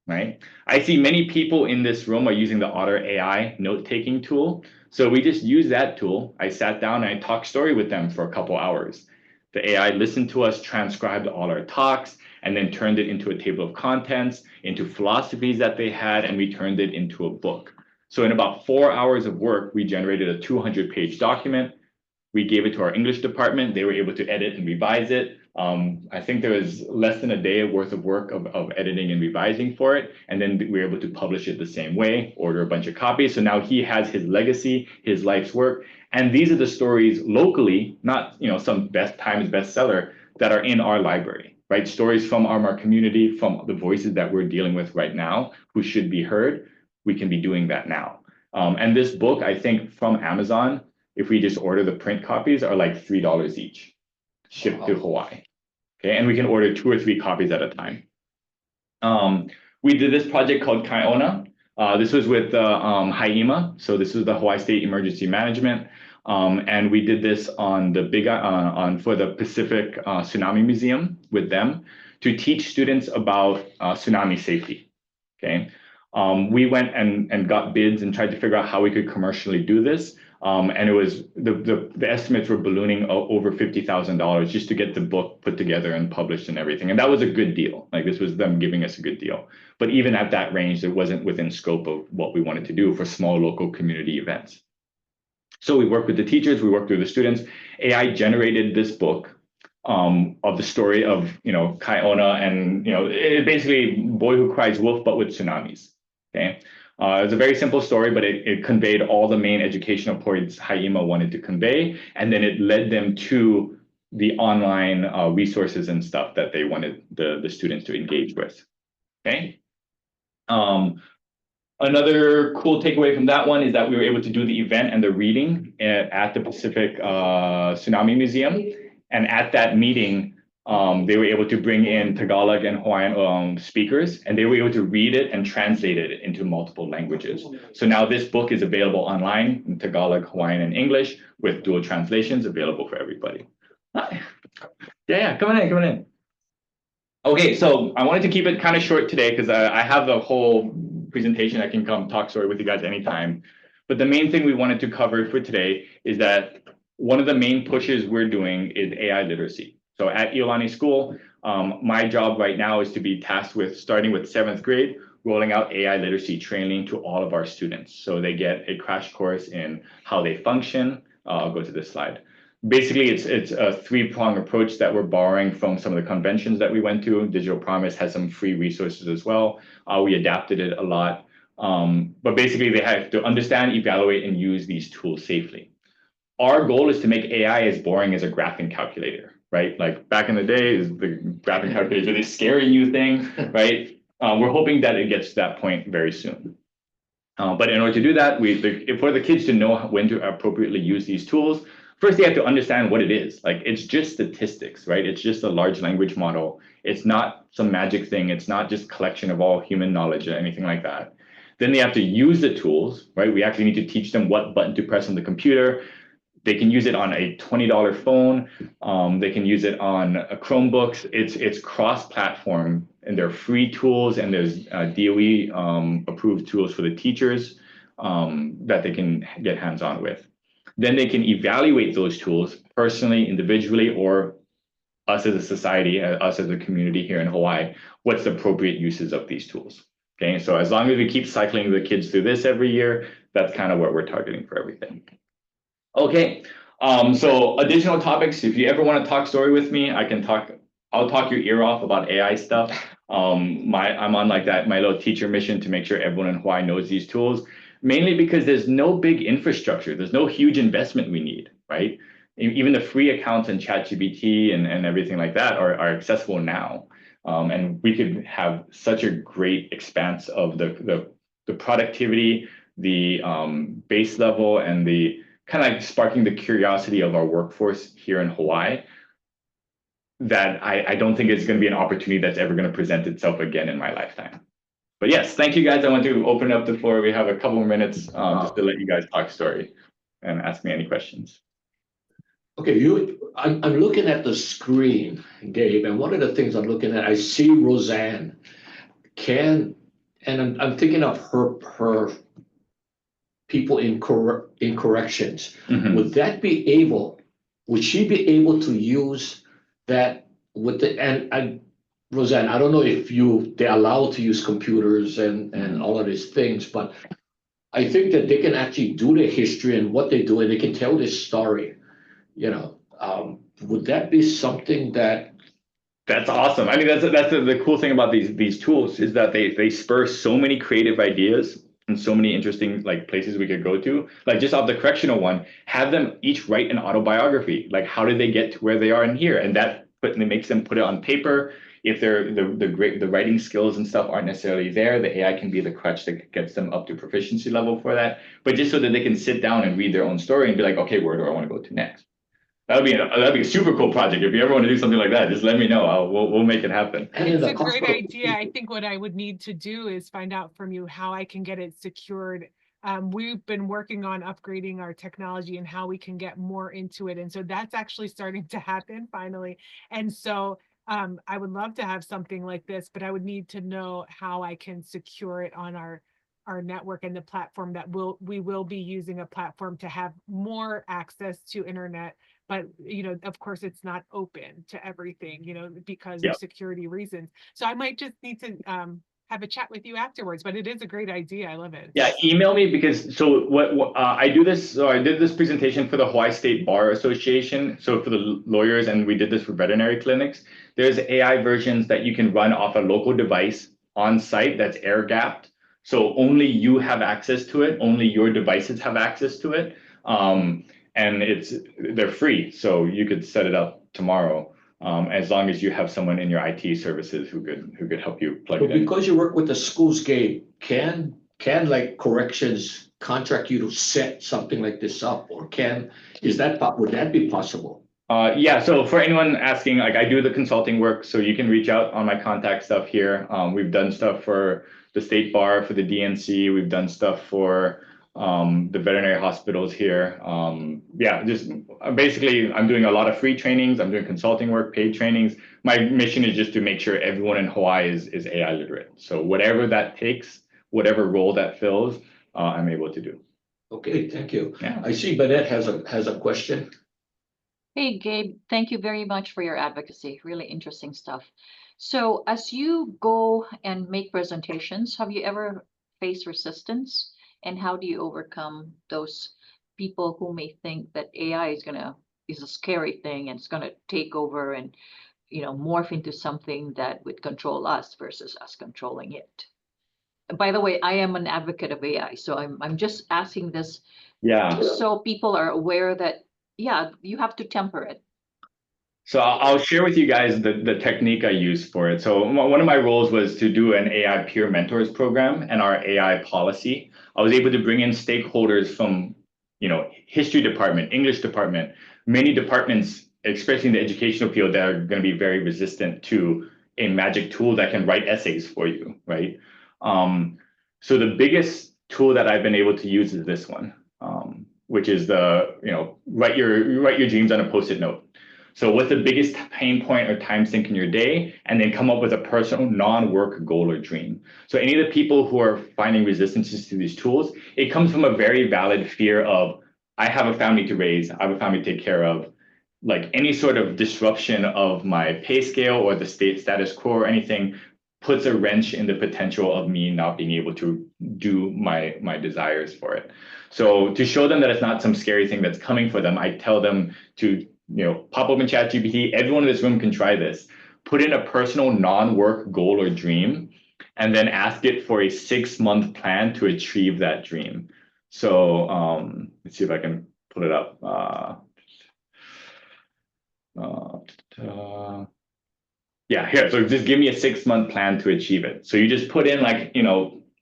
Right? I see many people in this room are using the Otter AI note-taking tool. So we just use that tool. I sat down and I talked story with them for a couple hours. The AI listened to us, transcribed all our talks, and then turned it into a table of contents, into philosophies that they had, and we turned it into a book. So in about 4 hours of work, we generated a 200-page document. We gave it to our English department. They were able to edit and revise it. I think there was less than a day worth of work of editing and revising for it. And then we were able to publish it the same way, order a bunch of copies. So now he has his legacy, his life's work. And these are the stories locally, not some Times bestseller, that are in our library, right? Stories from our community, from the voices that we're dealing with right now, who should be heard. We can be doing that now. And this book, I think, from Amazon, if we just order the print copies, are like $3 each, shipped to Hawaii. Okay, and we can order 2 or 3 copies at a time. We did this project called Kaiona. This was with HIEMA, so this is the Hawaii State Emergency Management, and we did this on the for the Pacific Tsunami Museum with them to teach students about tsunami safety. Okay, we went and got bids and tried to figure out how we could commercially do this. And it was the estimates were ballooning over $50,000 just to get the book put together and published and everything. And that was a good deal. Like this was them giving us a good deal. But even at that range, it wasn't within scope of what we wanted to do for small local community events. So we worked with the teachers, we worked with the students. AI generated this book of the story of, Kaiona and, it basically Boy Who Cries Wolf, but with tsunamis. Okay. It's a very simple story, but it conveyed all the main educational points HIEMA wanted to convey, and then it led them to the online resources and stuff that they wanted the students to engage with. Okay. Another cool takeaway from that one is that we were able to do the event and the reading at the Pacific Tsunami Museum, and at that meeting, they were able to bring in Tagalog and Hawaiian speakers, and they were able to read it and translate it into multiple languages. So now this book is available online in Tagalog, Hawaiian, and English with dual translations available for everybody. Hi. Yeah, come on in. Okay, so I wanted to keep it kind of short today because I have the whole presentation. I can come talk story with you guys anytime. But the main thing we wanted to cover for today is that one of the main pushes we're doing is AI literacy. So at Iolani School, my job right now is to be tasked with starting with 7th grade, rolling out AI literacy training to all of our students. So they get a crash course in how they function. I'll go to this slide. Basically, it's a 3-prong approach that we're borrowing from some of the conventions that we went to. Digital Promise has some free resources as well. We adapted it a lot. But basically, they have to understand, evaluate, and use these tools safely. Our goal is to make AI as boring as a graphing calculator, right? Like back in the day, the graphing calculator is this scary new thing, right? We're hoping that it gets to that point very soon. But in order to do that, for the kids to know when to appropriately use these tools, first they have to understand what it is. Like it's just statistics, right? It's just a large language model. It's not some magic thing. It's not just collection of all human knowledge or anything like that. Then they have to use the tools, right? We actually need to teach them what button to press on the computer. They can use it on a $20 phone. They can use it on a Chromebooks. It's cross-platform, and there are free tools, and there's DOE approved tools for the teachers that they can get hands-on with. Then they can evaluate those tools personally, individually, or us as a society, us as a community here in Hawaii, what's the appropriate uses of these tools. Okay, so as long as we keep cycling the kids through this every year, that's kind of what we're targeting for everything. Okay, so additional topics. If you ever want to talk story with me, I'll talk your ear off about AI stuff. I'm on like that, my little teacher mission to make sure everyone in Hawaii knows these tools, mainly because there's no big infrastructure. There's no huge investment we need, right? Even the free accounts in ChatGPT and everything like that are accessible now. And we could have such a great expanse of the productivity, the base level, and the kind of like sparking the curiosity of our workforce here in Hawaii, that I don't think it's going to be an opportunity that's ever going to present itself again in my lifetime. But yes, thank you guys. I want to open up the floor. We have a couple more minutes just to let you guys talk story and ask me any questions. Okay, I'm looking at the screen, Gabe, and one of the things I'm looking at, I see Roseanne. And I'm thinking of her people in corrections. Mhm. Would she be able to use that with and Roseanne, I don't know if they're allowed to use computers and all of these things, but I think that they can actually do the history and what they do, and they can tell this story. Would that be something That's awesome. I mean, that's the cool thing about these tools is that they spur so many creative ideas and so many interesting like places we could go to. Like just off the correctional one, have them each write an autobiography. Like how did they get to where they are in here? And that makes them put it on paper. If the writing skills and stuff aren't necessarily there, the AI can be the crutch that gets them up to proficiency level for that. But just so that they can sit down and read their own story and be like, okay, where do I want to go to next? That'd be a super cool project. If you ever want to do something like that, just let me know. We'll make it happen. And in It's the a great hospital, idea. I think what I would need to do is find out from you how I can get it secured. We've been working on upgrading our technology and how we can get more into it. And so that's actually starting to happen finally. And so I would love to have something like this, but I would need to know how I can secure it on our network and the platform that we will be using a platform to have more access to internet. But, of course, it's not open to everything, because Yeah. of security reasons. So I might just need to have a chat with you afterwards, but it is a great idea. I love it. Yeah, email me because so what I do this. So I did this presentation for the Hawaii State Bar Association. So for the lawyers, and we did this for veterinary clinics. There's AI versions that you can run off a local device on site that's air gapped. So only you have access to it. Only your devices have access to it. And they're free. So you could set it up tomorrow. As long as you have someone in your IT services who could help you plug so it in. because you work with the schools, Gabe, can like corrections contract you to set something like this up, or would that be possible? Yeah, so for anyone asking, like I do the consulting work, so you can reach out on my contact stuff here. We've done stuff for the state bar, for the DNC. We've done stuff for the veterinary hospitals here. Yeah, just basically I'm doing a lot of free trainings. I'm doing consulting work, paid trainings. My mission is just to make sure everyone in Hawaii is AI literate. So whatever that takes, whatever role that fills, I'm able to do. Okay, thank you. Yeah. I see Bennett has a question. Hey, Gabe, thank you very much for your advocacy. Really interesting stuff. So as you go and make presentations, have you ever faced resistance? And how do you overcome those people who may think that AI is a scary thing and it's gonna take over and morph into something that would control us versus us controlling it? By the way, I am an advocate of AI, so I'm just asking this Yeah. so people are aware that, yeah, you have to temper it. So I'll share with you guys the technique I use for it. So one of my roles was to do an AI peer mentors program and our AI policy. I was able to bring in stakeholders from, history department, English department, many departments, especially in the educational field, that are going to be very resistant to a magic tool that can write essays for you, right? So the biggest tool that I've been able to use is this one, which is write your dreams on a Post-it note. So what's the biggest pain point or time sink in your day, and then come up with a personal non-work goal or dream. So any of the people who are finding resistances to these tools, it comes from a very valid fear of, I have a family to raise, I have a family to take care of. Like any sort of disruption of my pay scale or the status quo or anything puts a wrench in the potential of me not being able to do my desires for it. So to show them that it's not some scary thing that's coming for them, I tell them to pop open ChatGPT. Everyone in this room can try this. Put in a personal non-work goal or dream, and then ask it for a 6-month plan to achieve that dream. So let's see if I can pull it up. Yeah, here. So just give me a 6-month plan to achieve it. So you just put in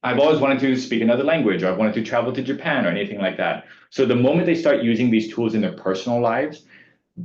I've always wanted to speak another language, or I wanted to travel to Japan or anything like that. So the moment they start using these tools in their personal lives,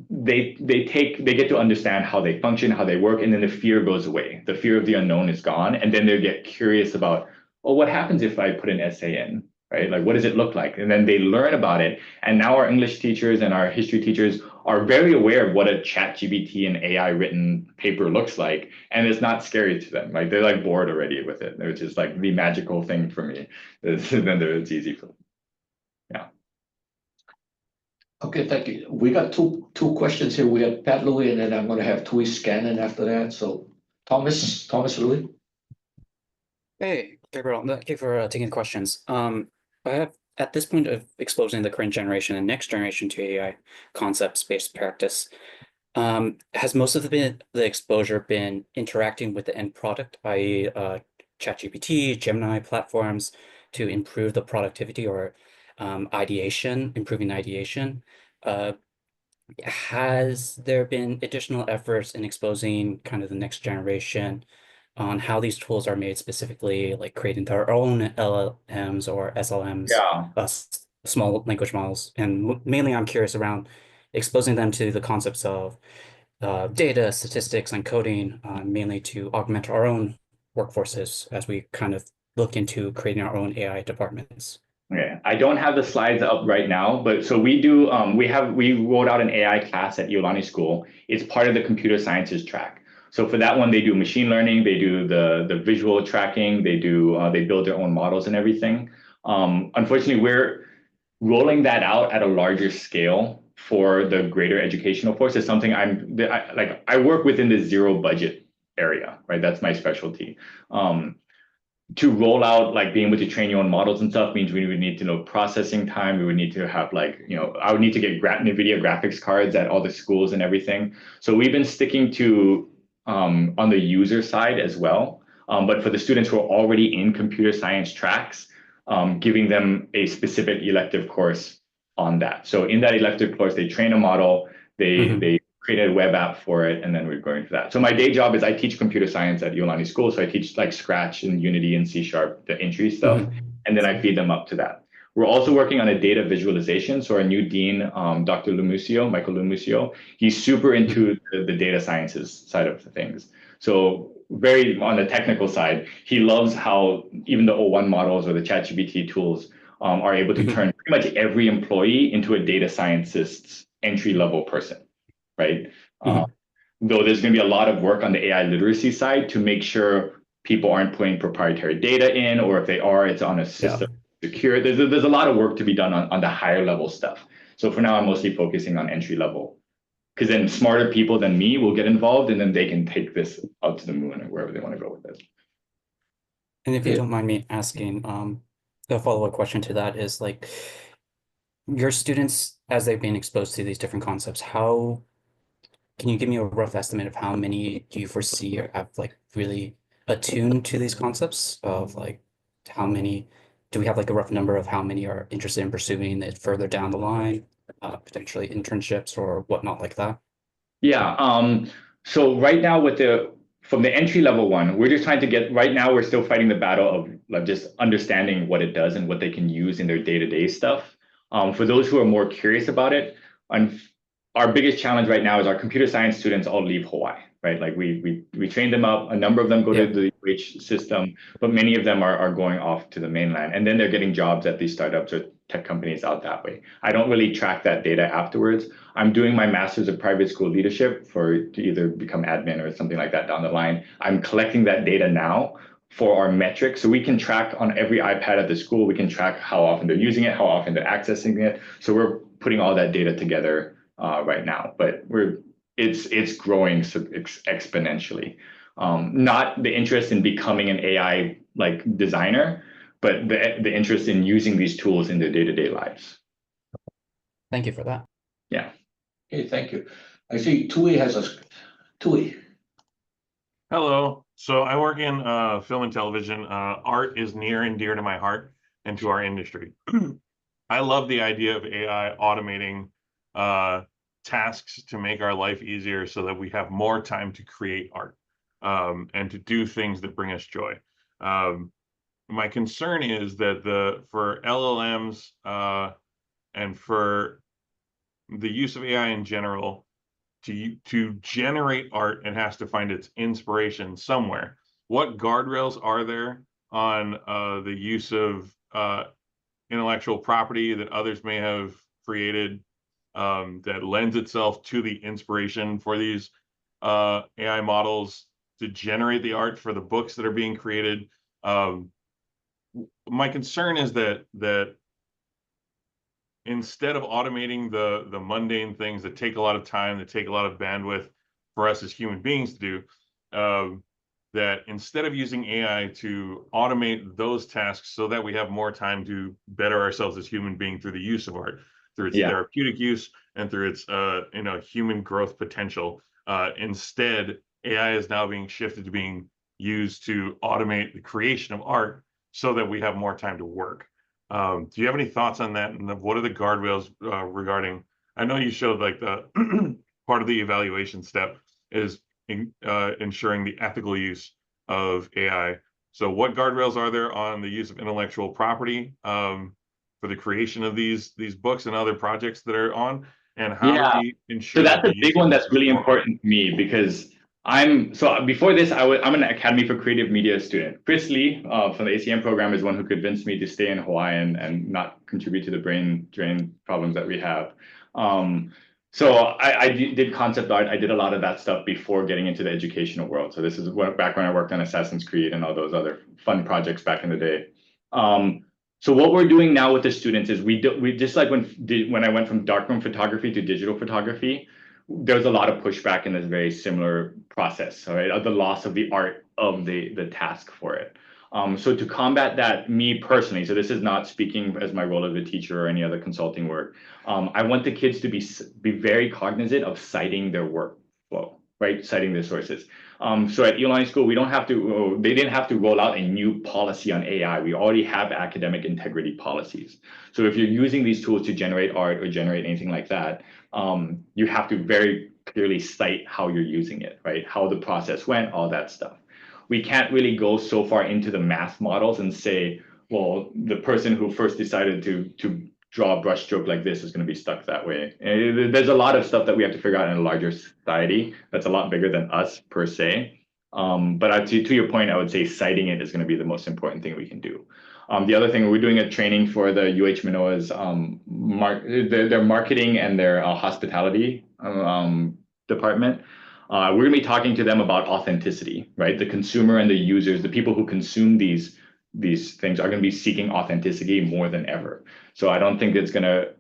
they get to understand how they function, how they work, and then the fear goes away. The fear of the unknown is gone, and then they get curious about, what happens if I put an essay in, right? Like, what does it look like? And then they learn about it. And now our English teachers and our history teachers are very aware of what a ChatGPT and AI written paper looks like, and it's not scary to them. Like, they're like bored already with it, which is like the magical thing for me. Then it's easy for them. Yeah. Okay, thank you. We got two questions here. We have Pat Louie, and then I'm going to have Tui Scannon after that. So Thomas Louie. Hey, Gabriel, thank you for taking questions. I have, at this point of exposing the current generation and next generation to AI concepts-based practice, has most of the exposure been interacting with the end product, i.e. ChatGPT, Gemini platforms, to improve the productivity or improving ideation? Has there been additional efforts in exposing kind of the next generation on how these tools are made, specifically like creating their own LLMs or SLMs, Yeah. small language models? And mainly I'm curious around exposing them to the concepts of data, statistics, and coding, mainly to augment our own workforces as we kind of look into creating our own AI departments. Okay, I don't have the slides up right now, but so we do, we rolled out an AI class at Iolani School. It's part of the computer sciences track. So for that one, they do machine learning, they do the visual tracking, they build their own models and everything. Unfortunately, we're rolling that out at a larger scale for the greater educational force. Is something I work within the zero budget area, right? That's my specialty. To roll out, like being able to train your own models and stuff means we would need to know processing time. We would need to have I would need to get NVIDIA graphics cards at all the schools and everything. So we've been sticking to on the user side as well. But for the students who are already in computer science tracks, giving them a specific elective course on that. So in that elective course, they train a model, they create a web app for it, and then we're going to that. So my day job is I teach computer science at Iolani School. So I teach like Scratch and Unity and C#, the entry stuff, and then I feed them up to that. We're also working on a data visualization. So our new dean, Dr. Michael Lumusio, he's super into the data sciences side of things. So very on the technical side, he loves how even the O1 models or the ChatGPT tools are able to turn pretty much every employee into a data scientist's entry-level person, right? Though there's going to be a lot of work on the AI literacy side to make sure people aren't putting proprietary data in, or if they are, it's on a system secure. There's a lot of work to be done on the higher level stuff. So for now, I'm mostly focusing on entry level, because then smarter people than me will get involved, and then they can take this out to the moon or wherever they want to go with it. And if you don't mind me asking, a follow-up question to that is like, your students, as they've been exposed to these different concepts, can you give me a rough estimate of how many do you foresee or have like really attuned to these concepts of like how many, do we have like a rough number of how many are interested in pursuing it further down the line, potentially internships or whatnot like that? Yeah. So right now from the entry level one, we're just trying to right now we're still fighting the battle of like just understanding what it does and what they can use in their day-to-day stuff. For those who are more curious about it, our biggest challenge right now is our computer science students all leave Hawaii, right? Like we train them up, a number of them go to the UH system, but many of them are going off to the mainland, and then they're getting jobs at these startups or tech companies out that way. I don't really track that data afterwards. I'm doing my master's of private school leadership to either become admin or something like that down the line. I'm collecting that data now for our metrics. So we can track on every iPad at the school, we can track how often they're using it, how often they're accessing it. So we're putting all that data together right now, but it's growing exponentially. Not the interest in becoming an AI like designer, but the interest in using these tools in their day-to-day lives. Thank you for that. Yeah. Okay, thank you. I see Tui has Tui. Hello. So I work in film and television. Art is near and dear to my heart and to our industry. I love the idea of AI automating tasks to make our life easier so that we have more time to create art and to do things that bring us joy. My concern is that for LLMs and for the use of AI in general, to generate art, it has to find its inspiration somewhere. What guardrails are there on the use of intellectual property that others may have created that lends itself to the inspiration for these AI models to generate the art for the books that are being created? My concern is that instead of automating the mundane things that take a lot of time, that take a lot of bandwidth for us as human beings to do, that instead of using AI to automate those tasks so that we have more time to better ourselves as human beings through the use of art, through its therapeutic use and through its human growth potential, instead AI is now being shifted to being used to automate the creation of art so that we have more time to work. Do you have any thoughts on that? And what are the guardrails regarding? I know you showed like the part of the evaluation step is ensuring the ethical use of AI. So what guardrails are there on the use of intellectual property for the creation of these books and other projects that are on? And how do we ensure So that's that a the big usage one is that's really conforming? important to me because before this, I'm an Academy for Creative Media student. Chris Lee from the ACM program is one who convinced me to stay in Hawaii and not contribute to the brain drain problems that we have. So I did concept art. I did a lot of that stuff before getting into the educational world. So this is back when I worked on Assassin's Creed and all those other fun projects back in the day. So what we're doing now with the students is we just like when I went from darkroom photography to digital photography, there's a lot of pushback in this very similar process, right? Of the loss of the art of the task for it. So to combat that, me personally, so this is not speaking as my role as a teacher or any other consulting work. I want the kids to be very cognizant of citing their workflow, right? Citing their sources. So at Elon School, they didn't have to roll out a new policy on AI. We already have academic integrity policies. So if you're using these tools to generate art or generate anything like that, you have to very clearly cite how you're using it, right? How the process went, all that stuff. We can't really go so far into the math models and say, well, the person who first decided to draw a brushstroke like this is going to be stuck that way. And there's a lot of stuff that we have to figure out in a larger society that's a lot bigger than us per se. But to your point, I would say citing it is going to be the most important thing we can do. The other thing, we're doing a training for the UH Manoa's their marketing and their hospitality department. We're going to be talking to them about authenticity, right? The consumer and the users, the people who consume these things are going to be seeking authenticity more than ever. So I don't think it's going to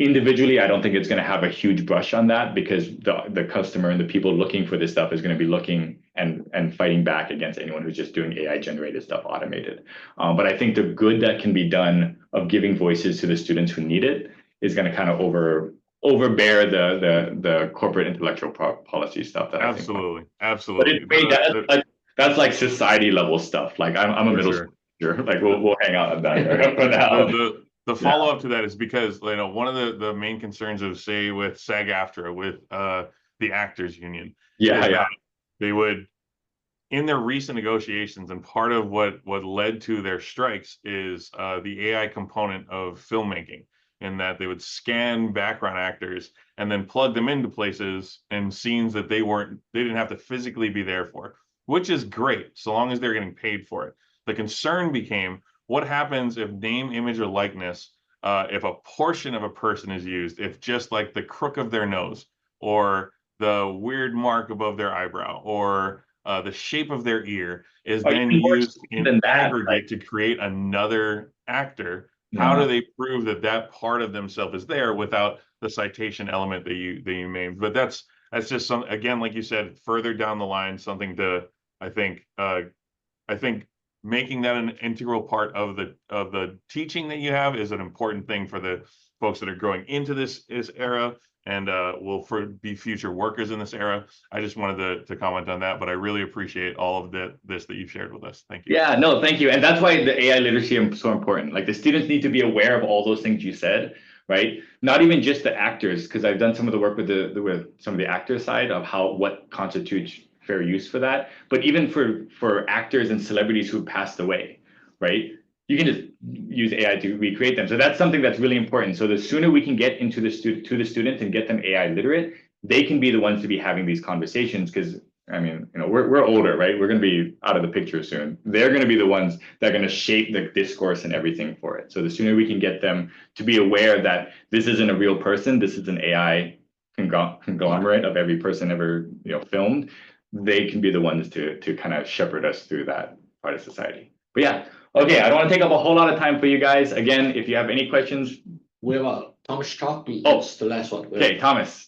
individually, I don't think it's going to have a huge brush on that because the customer and the people looking for this stuff is going to be looking and fighting back against anyone who's just doing AI generated stuff automated. But I think the good that can be done of giving voices to the students who need it is going to kind of overbear the corporate intellectual policy stuff that Absolutely. But that's like society level stuff. Like I'm a middle schooler. Like we'll hang out on that for now. The follow up to that is because one of the main concerns of, say, with SAG-AFTRA, with the actors union, they would, in their recent negotiations, and part of what led to their strikes is the AI component of filmmaking, in that they would scan background actors and then plug them into places and scenes that they didn't have to physically be there for, which is great so long as they're getting paid for it. The concern became, what happens if name, image, or likeness, if a portion of a person is used, if just like the crook of their nose or the weird mark above their eyebrow or the shape of their ear is then used in aggregate to create another actor? How do they prove that part of themselves is there without the citation element that you named? But that's just some, again, like you said, further down the line, something to, I think making that an integral part of the teaching that you have is an important thing for the folks that are growing into this era and will be future workers in this era. I just wanted to comment on that, but I really appreciate all of this that you've shared with us. Thank you. Yeah, no, thank you. And that's why the AI literacy is so important. Like the students need to be aware of all those things you said, right? Not even just the actors, because I've done some of the work with some of the actor side of what constitutes fair use for that, but even for actors and celebrities who passed away, right? You can just use AI to recreate them. So that's something that's really important. So the sooner we can get into the students and get them AI literate, they can be the ones to be having these conversations. Because I mean, we're older, right? We're going to be out of the picture soon. They're going to be the ones that are going to shape the discourse and everything for it. So the sooner we can get them to be aware that this isn't a real person, this is an AI conglomerate of every person ever filmed, they can be the ones to kind of shepherd us through that part of society. But yeah, okay, I don't want to take up a whole lot of time for you guys. Again, if you have any questions. We have Thomas Chalk. That's the last one. Okay, Thomas.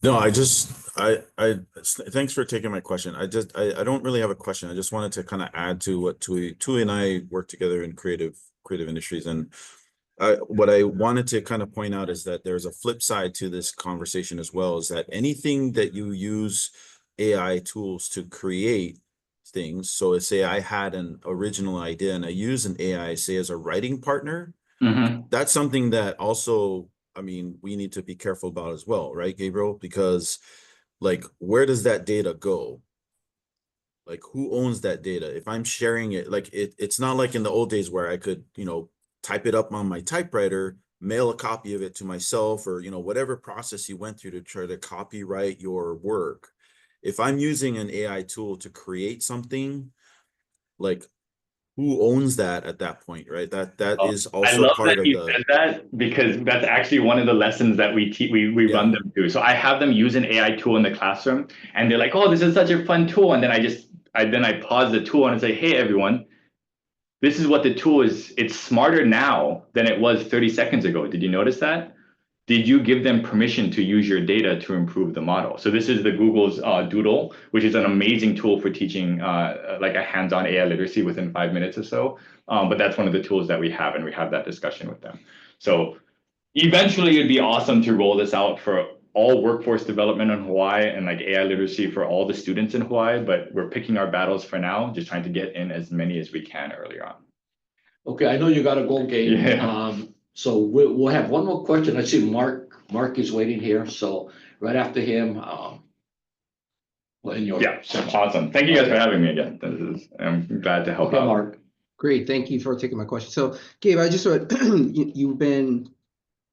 No, I thanks for taking my question. I don't really have a question. I just wanted to kind of add to what Tui and I work together in creative industries. And what I wanted to kind of point out is that there's a flip side to this conversation as well, is that anything that you use AI tools to create things. So say I had an original idea and I use an AI, say as a writing partner, that's something that also, I mean, we need to be careful about as well, right, Gabriel? Because like, where does that data go? Like, who owns that data? If I'm sharing it, like it's not like in the old days where I could, type it up on my typewriter, mail a copy of it to myself, or, whatever process you went through to try to copyright your work. If I'm using an AI tool to create something, like, who owns that at that point, right? That is I also love part that of you the, said that, because that's actually one of the lessons that we run them through. So I have them use an AI tool in the classroom, and they're like, "Oh, this is such a fun tool." And then I pause the tool and say, "Hey, everyone, this is what the tool is. It's smarter now than it was 30 seconds ago. Did you notice that? Did you give them permission to use your data to improve the model?" So this is the Google's Doodle, which is an amazing tool for teaching like a hands-on AI literacy within 5 minutes or so. But that's one of the tools that we have, and we have that discussion with them. So eventually it'd be awesome to roll this out for all workforce development in Hawaii and like AI literacy for all the students in Hawaii, but we're picking our battles for now, just trying to get in as many as we can early on. Okay, I know you gotta go, Gabe. Yeah. So we'll have one more question. I see Mark is waiting here, so right after him, well, in your. Yeah, awesome. Thank you guys for having me again. I'm glad to help Okay, out. Mark. Great, thank you for taking my question. So, Gabe, I just heard you've been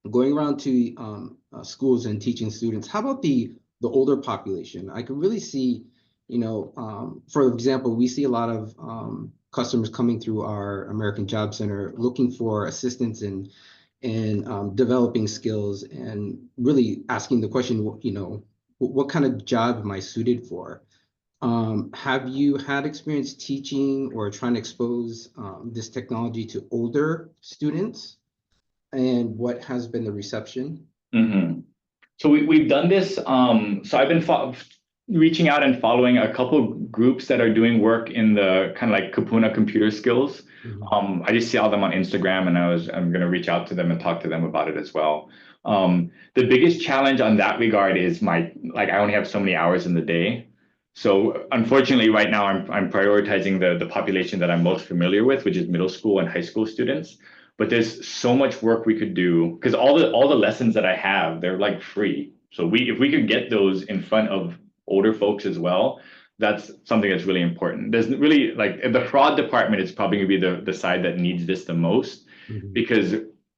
going around to schools and teaching students. How about the older population? I can really see, for example, we see a lot of customers coming through our American Job Center looking for assistance in developing skills and really asking the question, what kind of job am I suited for? Have you had experience teaching or trying to expose this technology to older students? And what has been the reception? Mm-hmm. So we've done this. So I've been reaching out and following a couple groups that are doing work in the kind of like Kapuna computer skills. I just saw them on Instagram, and I'm going to reach out to them and talk to them about it as well. The biggest challenge on that regard is I only have so many hours in the day. So unfortunately, right now I'm prioritizing the population that I'm most familiar with, which is middle school and high school students. But there's so much work we could do, because all the lessons that I have, they're like free. So if we could get those in front of older folks as well, that's something that's really important. There's really, like, the fraud department is probably gonna be the side that needs this the most, because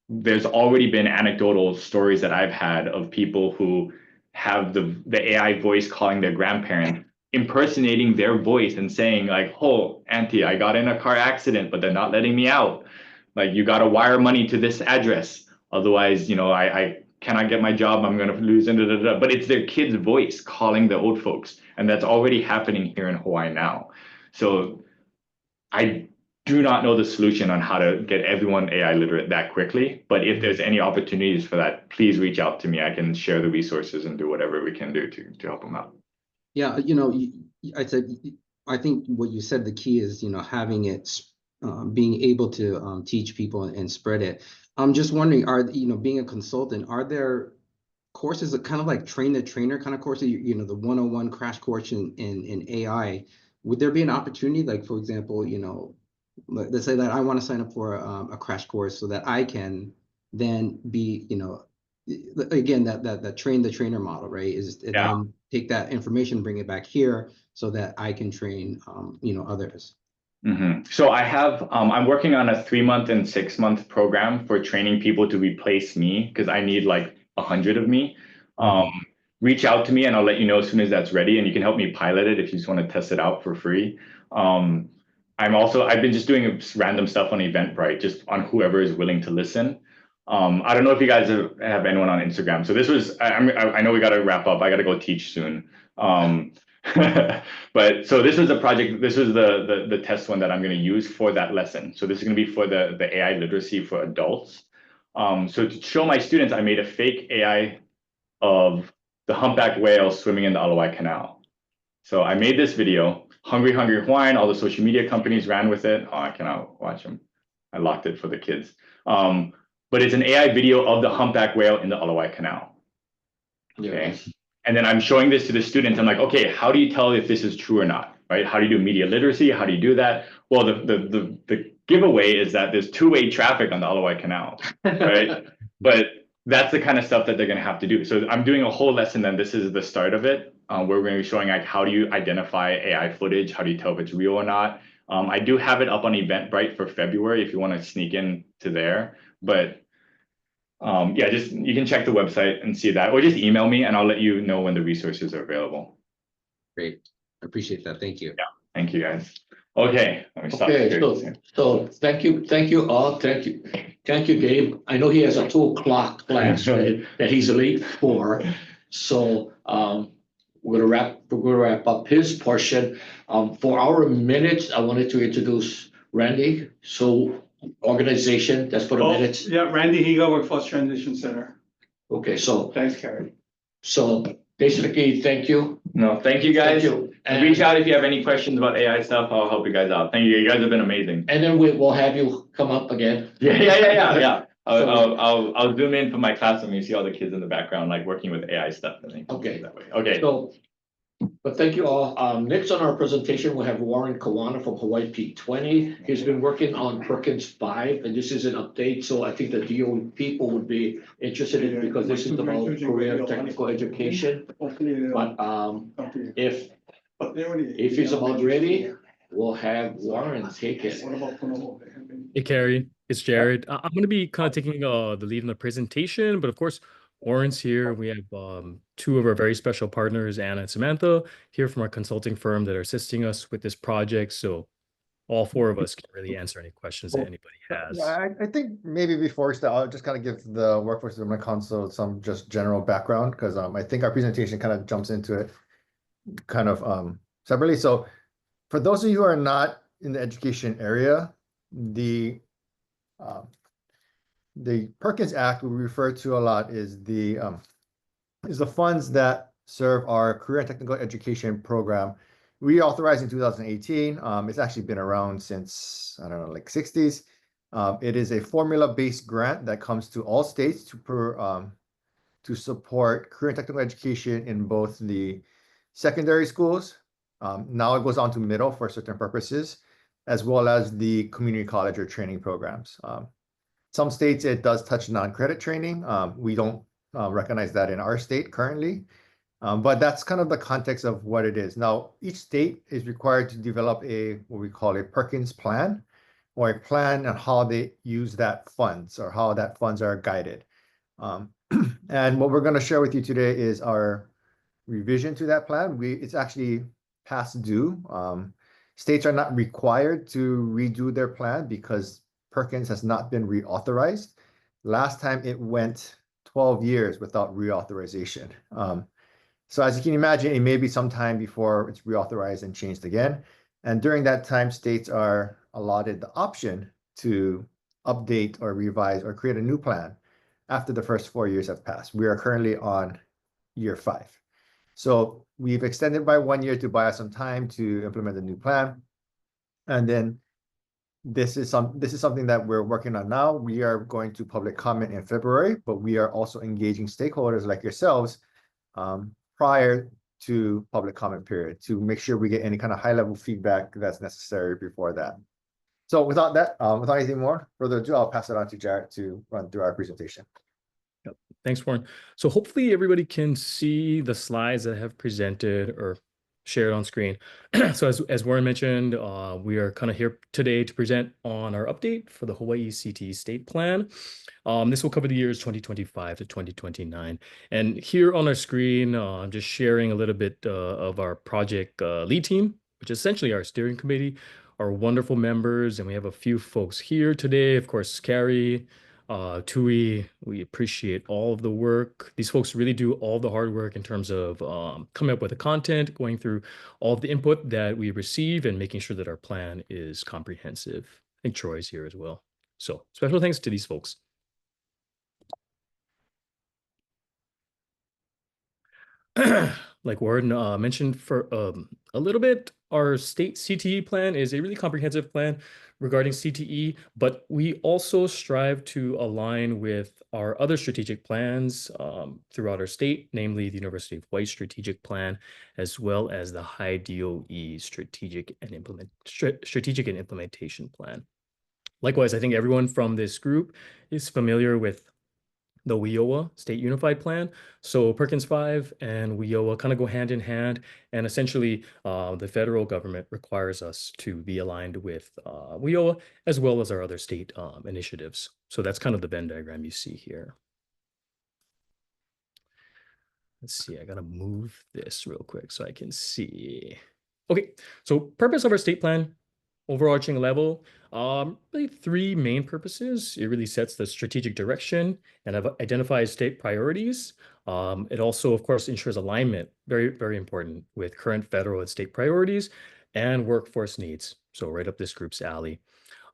there's already been anecdotal stories that I've had of people who have the AI voice calling their grandparent, impersonating their voice and saying like, "Oh, auntie, I got in a car accident, but they're not letting me out. Like, you got to wire money to this address. Otherwise, I cannot get my job. I'm going to lose." But it's their kid's voice calling the old folks. And that's already happening here in Hawaii now. So I do not know the solution on how to get everyone AI literate that quickly. But if there's any opportunities for that, please reach out to me. I can share the resources and do whatever we can do to help them out. Yeah, I think what you said, the key is, having it, being able to teach people and spread it. I'm just wondering, being a consultant, are there courses that kind of like train the trainer kind of courses, the 101 crash course in AI? Would there be an opportunity, like, for example, let's say that I want to sign up for a crash course so that I can then be, again, that train the trainer model, right? Then take that information, bring it back here so that I can train, others. So I have, I'm working on a 3-month and 6-month program for training people to replace me, because I need like 100 of me. Reach out to me and I'll let you know as soon as that's ready, and you can help me pilot it if you just want to test it out for free. I've been just doing random stuff on Eventbrite, just on whoever is willing to listen. I don't know if you guys have anyone on Instagram. So this was, I know we got to wrap up. I got to go teach soon. But so this was a project, this was the test one that I'm going to use for that lesson. So this is going to be for the AI literacy for adults. So to show my students, I made a fake AI of the humpback whale swimming in the Alawai Canal. So I made this video, Hungry Hungry Hawaiian, all the social media companies ran with it. Oh, I cannot watch them. I locked it for the kids. But it's an AI video of the humpback whale in the Alawai Canal. Okay. And then I'm showing this to the students. I'm like, okay, how do you tell if this is true or not, right? How do you do media literacy? How do you do that? Well, the giveaway is that there's two-way traffic on the Alawai Canal, right? But that's the kind of stuff that they're going to have to do. So I'm doing a whole lesson, and this is the start of it, where we're going to be showing like, how do you identify AI footage? How do you tell if it's real or not? I do have it up on Eventbrite for February if you want to sneak in to there, but yeah, just you can check the website and see that, or just email me and I'll let you know when the resources are available. Great. I appreciate that. Thank you. Yeah, thank you guys. Okay, let me stop Okay, sharing. so thank you all, thank you, Gabe. I know he has a 2 o'clock class that he's late for, so we're gonna wrap up his portion. For our minutes, I wanted to introduce Randy. So organization, that's for the minutes. Yeah, Randy Higa, Workforce Transition Center. Okay, so Thanks, Carrie. so basically, thank you. No, thank you guys. Thank you. And reach out if you have any questions about AI stuff. I'll help you guys out. Thank you. You guys have been amazing. And then we'll have you come up again. Yeah. I'll zoom in for my class and you see all the kids in the background, like working with AI stuff. I think. Okay. That way. Okay. So, but thank you all. Next on our presentation, we have Warren Kawana from Hawaii Peak 20. He's been working on Perkins 5, and this is an update. So I think the DO people would be interested in it because this is about career technical education. But if he's about ready, we'll have Warren take it. Hey, Carrie, it's Jared. I'm going to be kind of taking the lead in the presentation, but of course, Warren's here. We have 2 of our very special partners, Anna and Samantha, here from our consulting firm that are assisting us with this project. So all 4 of us can really answer any questions that anybody has. Yeah, I think maybe before we start, I'll just kind of give the Workforce Development Council some just general background because I think our presentation kind of jumps into it kind of separately. So for those of you who are not in the education area, the Perkins Act, we refer to a lot, is the funds that serve our career and technical education program. Reauthorized in 2018. It's actually been around since, I don't know, like 60s. It is a formula-based grant that comes to all states to support career and technical education in both the secondary schools. Now it goes on to middle for certain purposes, as well as the community college or training programs. Some states, it does touch non-credit training. We don't recognize that in our state currently, but that's kind of the context of what it is. Now, each state is required to develop what we call a Perkins plan, or a plan on how they use that funds or how that funds are guided. And what we're going to share with you today is our revision to that plan. It's actually past due. States are not required to redo their plan because Perkins has not been reauthorized. Last time it went 12 years without reauthorization. So as you can imagine, it may be some time before it's reauthorized and changed again. And during that time, states are allotted the option to update or revise or create a new plan after the first 4 years have passed. We are currently on year 5. So we've extended by 1 year to buy us some time to implement the new plan. And then this is something that we're working on now. We are going to public comment in February, but we are also engaging stakeholders like yourselves prior to public comment period to make sure we get any kind of high-level feedback that's necessary before that. So without anything more further ado, I'll pass it on to Jared to run through our presentation. Yep. Thanks, Warren. So hopefully everybody can see the slides that I have presented or shared on screen. So as Warren mentioned, we are kind of here today to present on our update for the Hawaii CTE State Plan. This will cover the years 2025 to 2029. And here on our screen, I'm just sharing a little bit of our project lead team, which is essentially our steering committee, our wonderful members. And we have a few folks here today. Of course, Carrie, Tui, we appreciate all of the work. These folks really do all the hard work in terms of coming up with the content, going through all of the input that we receive and making sure that our plan is comprehensive. I think Troy's here as well. So special thanks to these folks. Like Warren mentioned for a little bit, our state CTE plan is a really comprehensive plan regarding CTE, but we also strive to align with our other strategic plans throughout our state, namely the University of Hawaii Strategic Plan, as well as the High DOE Strategic and Implementation Plan. Likewise, I think everyone from this group is familiar with the WIOA State Unified Plan. So Perkins 5 and WIOA kind of go hand in hand, and essentially the federal government requires us to be aligned with WIOA as well as our other state initiatives. So that's kind of the Venn diagram you see here. Let's see, I gotta move this real quick so I can see. Okay, so purpose of our state plan, overarching level, really three main purposes. It really sets the strategic direction and identifies state priorities. It also, of course, ensures alignment, very, very important, with current federal and state priorities and workforce needs. So right up this group's alley.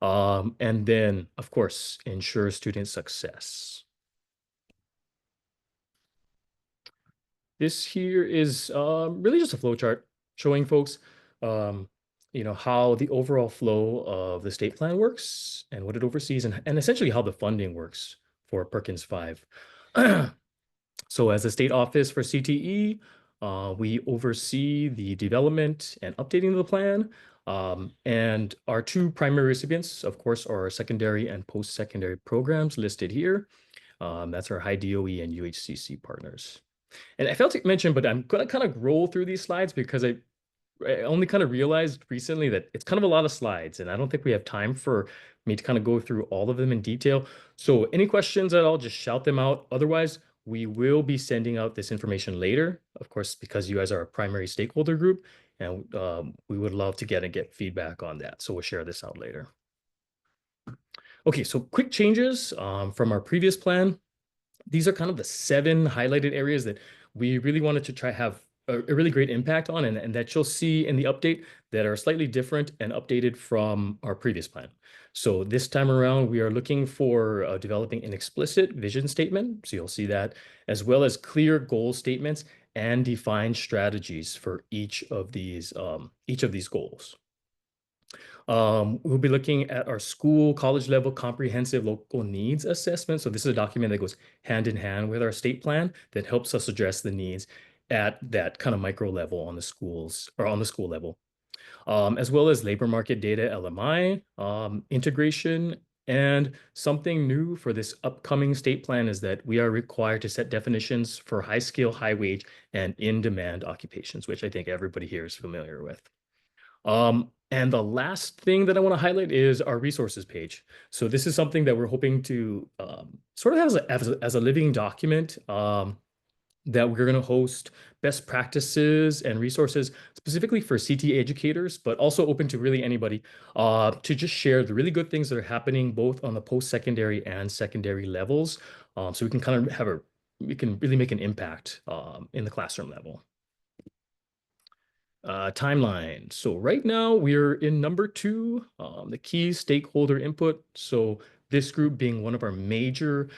And then, of course, ensure student success. This here is really just a flow chart showing folks, how the overall flow of the state plan works and what it oversees, and essentially how the funding works for Perkins 5. So as a state office for CTE, we oversee the development and updating of the plan. And our two primary recipients, of course, are our secondary and post-secondary programs listed here. That's our high DOE and UHCC partners. And I failed to mention, but I'm going to kind of roll through these slides because I only kind of realized recently that it's kind of a lot of slides, and I don't think we have time for me to kind of go through all of them in detail. So any questions at all, just shout them out. Otherwise, we will be sending out this information later, of course, because you guys are a primary stakeholder group, and we would love to get feedback on that. So we'll share this out later. Okay, so quick changes from our previous plan. These are kind of the 7 highlighted areas that we really wanted to try have a really great impact on, and that you'll see in the update that are slightly different and updated from our previous plan. So this time around, we are looking for developing an explicit vision statement. So you'll see that, as well as clear goal statements and defined strategies for each of these goals. We'll be looking at our school, college level comprehensive local needs assessment. So this is a document that goes hand in hand with our state plan that helps us address the needs at that kind of micro level on the schools or on the school level, as well as labor market data LMI integration. And something new for this upcoming state plan is that we are required to set definitions for high skill, high wage, and in-demand occupations, which I think everybody here is familiar with. And the last thing that I want to highlight is our resources page. So this is something that we're hoping to sort of as a living document that we're going to host best practices and resources specifically for CTE educators, but also open to really anybody to just share the really good things that are happening both on the post-secondary and secondary levels. So we can kind of we can really make an impact in the classroom level. Timeline. So right now we're in number 2, the key stakeholder input. So this group being one of our major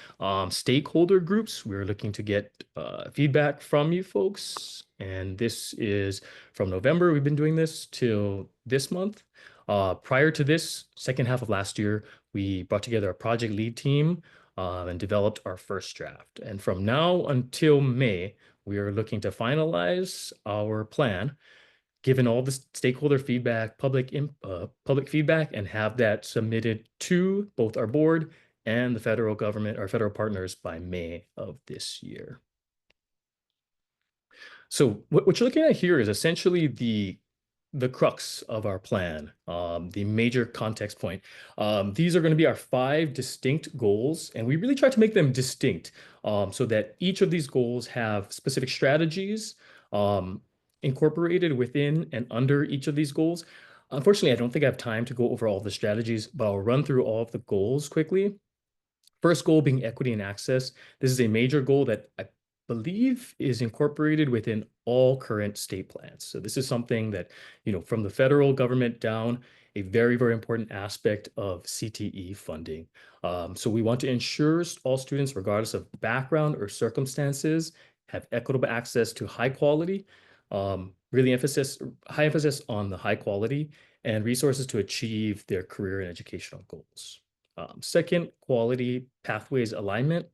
stakeholder groups, we're looking to get feedback from you folks. And this is from November. We've been doing this till this month. Prior to this, second half of last year, we brought together a project lead team and developed our first draft. And from now until May, we are looking to finalize our plan, given all the stakeholder feedback, public feedback, and have that submitted to both our board and the federal government, our federal partners, by May of this year. So what you're looking at here is essentially the crux of our plan, the major context point. These are going to be our 5 distinct goals, and we really try to make them distinct so that each of these goals have specific strategies incorporated within and under each of these goals. Unfortunately, I don't think I have time to go over all the strategies, but I'll run through all of the goals quickly. First goal being equity and access. This is a major goal that I believe is incorporated within all current state plans. So this is something that, from the federal government down, a very, very important aspect of CTE funding. So we want to ensure all students, regardless of background or circumstances, have equitable access to high quality, high emphasis on the high quality and resources to achieve their career and educational goals. Second, quality pathways alignment.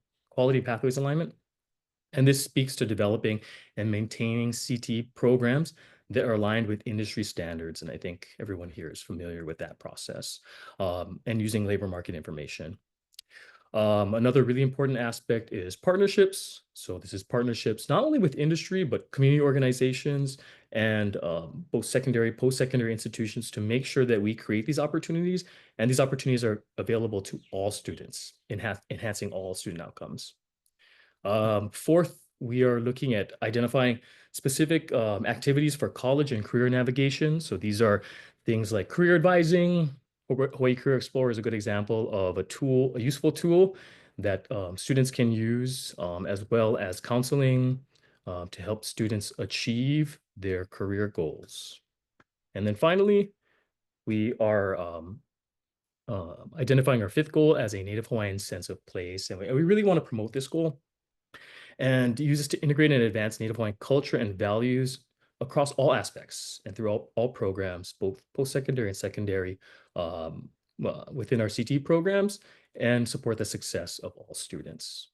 And this speaks to developing and maintaining CTE programs that are aligned with industry standards. And I think everyone here is familiar with that process and using labor market information. Another really important aspect is partnerships. So this is partnerships not only with industry, but community organizations and both secondary, post-secondary institutions to make sure that we create these opportunities, and these opportunities are available to all students, enhancing all student outcomes. Fourth, we are looking at identifying specific activities for college and career navigation. So these are things like career advising. Hawaii Career Explorer is a good example of a useful tool that students can use, as well as counseling to help students achieve their career goals. And then finally, we are identifying our fifth goal as a Native Hawaiian sense of place. And we really want to promote this goal and use this to integrate and advance Native Hawaiian culture and values across all aspects and through all programs, both post-secondary and secondary, within our CT programs, and support the success of all students.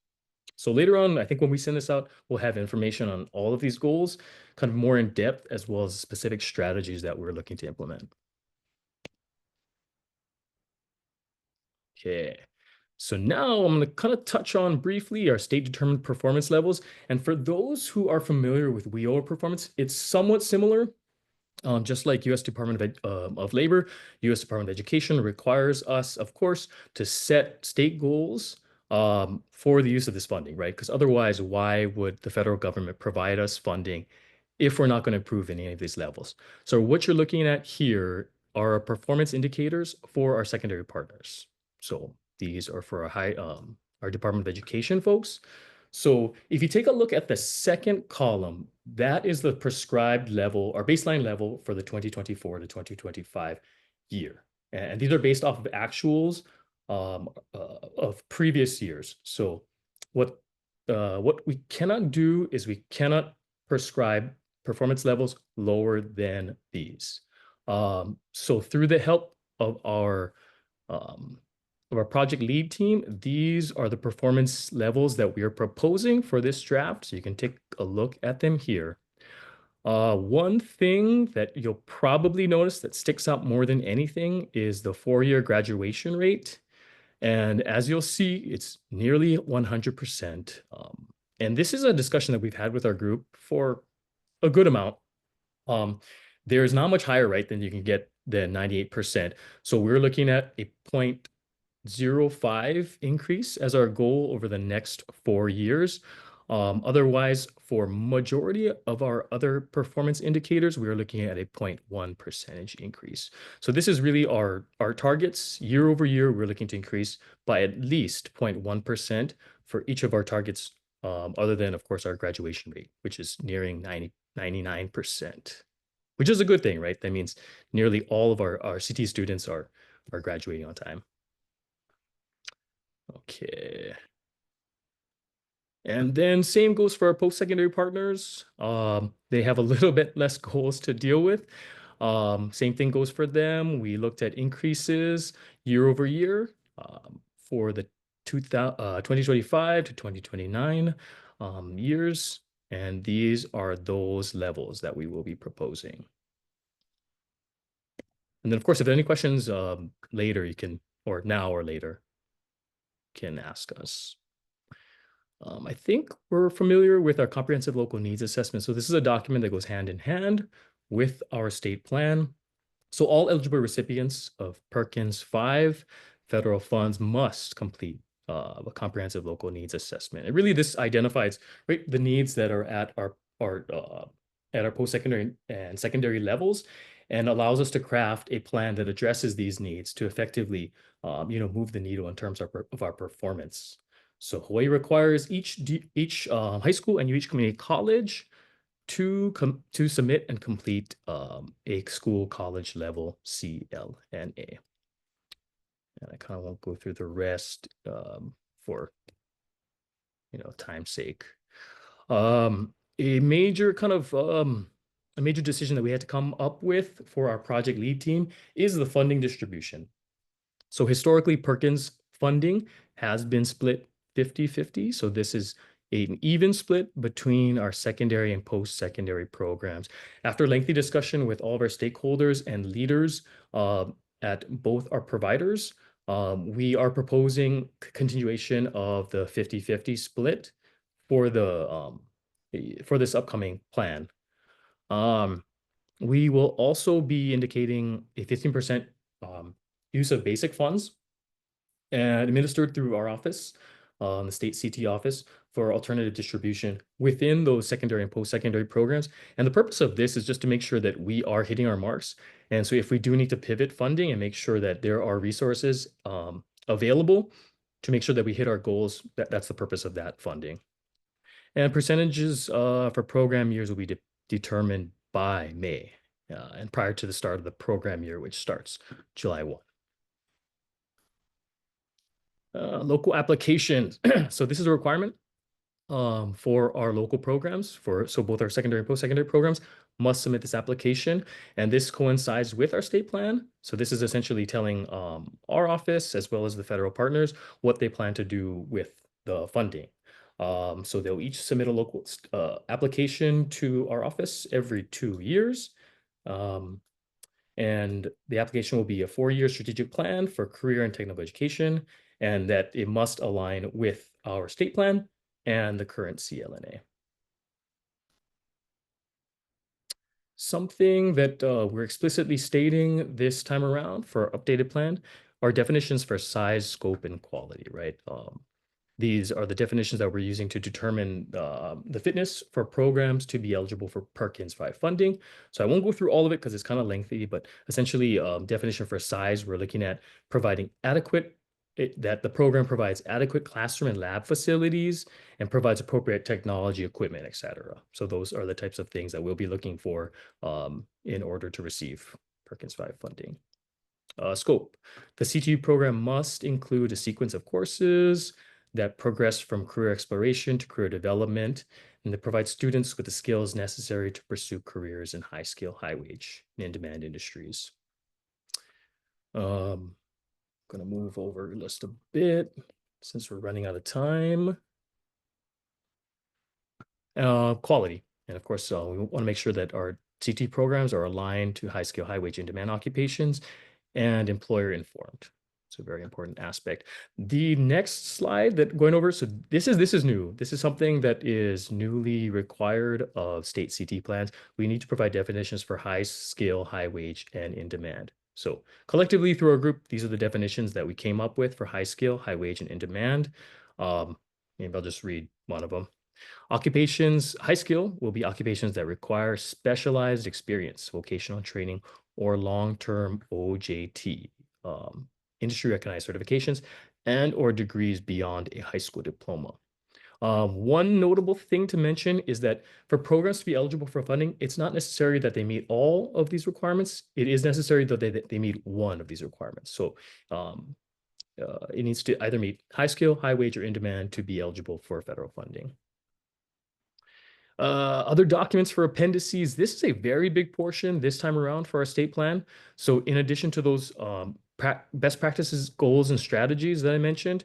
So later on, I think when we send this out, we'll have information on all of these goals, kind of more in depth, as well as specific strategies that we're looking to implement. Okay. So now I'm going to kind of touch on briefly our state-determined performance levels. And for those who are familiar with WIOA performance, it's somewhat similar. Just like U.S. Department of Labor, U.S. Department of Education requires us, of course, to set state goals for the use of this funding, right? Because otherwise, why would the federal government provide us funding if we're not going to improve any of these levels? So what you're looking at here are our performance indicators for our secondary partners. So these are for our Department of Education folks. So if you take a look at the second column, that is the prescribed level or baseline level for the 2024 to 2025 year. And these are based off of actuals of previous years. So what we cannot do is we cannot prescribe performance levels lower than these. So through the help of our project lead team, these are the performance levels that we are proposing for this draft. So you can take a look at them here. One thing that you'll probably notice that sticks out more than anything is the 4-year graduation rate. And as you'll see, it's nearly 100%. And this is a discussion that we've had with our group for a good amount. There's not much higher, right, than you can get than 98%. So we're looking at a 0.05 increase as our goal over the next 4 years. Otherwise, for majority of our other performance indicators, we are looking at a 0.1 percentage increase. So this is really our targets. Year over year, we're looking to increase by at least 0.1% for each of our targets, other than, of course, our graduation rate, which is nearing 99%, which is a good thing, right? That means nearly all of our CT students are graduating on time. Okay. And then same goes for our post-secondary partners. They have a little bit less goals to deal with. Same thing goes for them. We looked at increases year over year for the 2025 to 2029 years. And these are those levels that we will be proposing. And then, of course, if there are any questions later, you can, or now or later, can ask us. I think we're familiar with our comprehensive local needs assessment. So this is a document that goes hand in hand with our state plan. So all eligible recipients of Perkins 5 federal funds must complete a comprehensive local needs assessment. And really this identifies, right, the needs that are at our post-secondary and secondary levels, and allows us to craft a plan that addresses these needs to effectively move the needle in terms of our performance. So Hawaii requires each high school and each community college to submit and complete a school college level CLNA. And I kind of won't go through the rest for time's sake. A major decision that we had to come up with for our project lead team is the funding distribution. So historically, Perkins funding has been split 50-50. So this is an even split between our secondary and post-secondary programs. After lengthy discussion with all of our stakeholders and leaders at both our providers, We are proposing continuation of the 50-50 split for for this upcoming plan. We will also be indicating a 15% use of basic funds and administered through our office, the state CT office, for alternative distribution within those secondary and post-secondary programs. And the purpose of this is just to make sure that we are hitting our marks. And so if we do need to pivot funding and make sure that there are resources available to make sure that we hit our goals, that's the purpose of that funding. And percentages for program years will be determined by May and prior to the start of the program year, which starts July 1. Local applications. So this is a requirement for our local programs. So both our secondary and post-secondary programs must submit this application, and this coincides with our state plan. So this is essentially telling our office as well as the federal partners what they plan to do with the funding. So they'll each submit a local application to our office every 2 years. And the application will be a 4-year strategic plan for career and technical education, and that it must align with our state plan and the current CLNA. Something that we're explicitly stating this time around for our updated plan are definitions for size, scope, and quality, right? These are the definitions that we're using to determine the fitness for programs to be eligible for Perkins 5 funding. So I won't go through all of it because it's kind of lengthy, but essentially definition for size, we're looking at providing that the program provides adequate classroom and lab facilities and provides appropriate technology, equipment, et cetera. So those are the types of things that we'll be looking for in order to receive Perkins 5 funding. Scope. The CTU program must include a sequence of courses that progress from career exploration to career development, and that provide students with the skills necessary to pursue careers in high skill, high wage, and in-demand industries. Going to move over the list a bit since we're running out of time. Quality. And of course, we want to make sure that our CT programs are aligned to high skill, high wage, in-demand occupations and employer informed. It's a very important aspect. The next slide that going over, so this is new. This is something that is newly required of state CT plans. We need to provide definitions for high skill, high wage, and in demand. So collectively through our group, these are the definitions that we came up with for high skill, high wage, and in demand. Maybe I'll just read one of them. Occupations, high skill will be occupations that require specialized experience, vocational training, or long-term OJT, industry recognized certifications, and or degrees beyond a high school diploma. One notable thing to mention is that for programs to be eligible for funding, it's not necessary that they meet all of these requirements. It is necessary that they meet one of these requirements. So it needs to either meet high skill, high wage, or in demand to be eligible for federal funding. Other documents for appendices. This is a very big portion this time around for our state plan. So in addition to those best practices, goals, and strategies that I mentioned,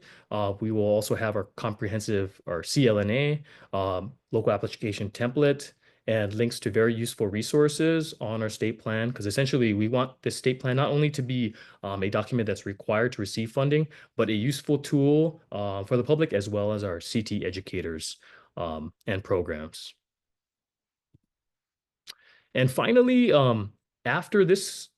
we will also have our comprehensive, our CLNA, local application template, and links to very useful resources on our state plan, because essentially we want this state plan not only to be a document that's required to receive funding, but a useful tool for the public as well as our CT educators and programs. And finally, after this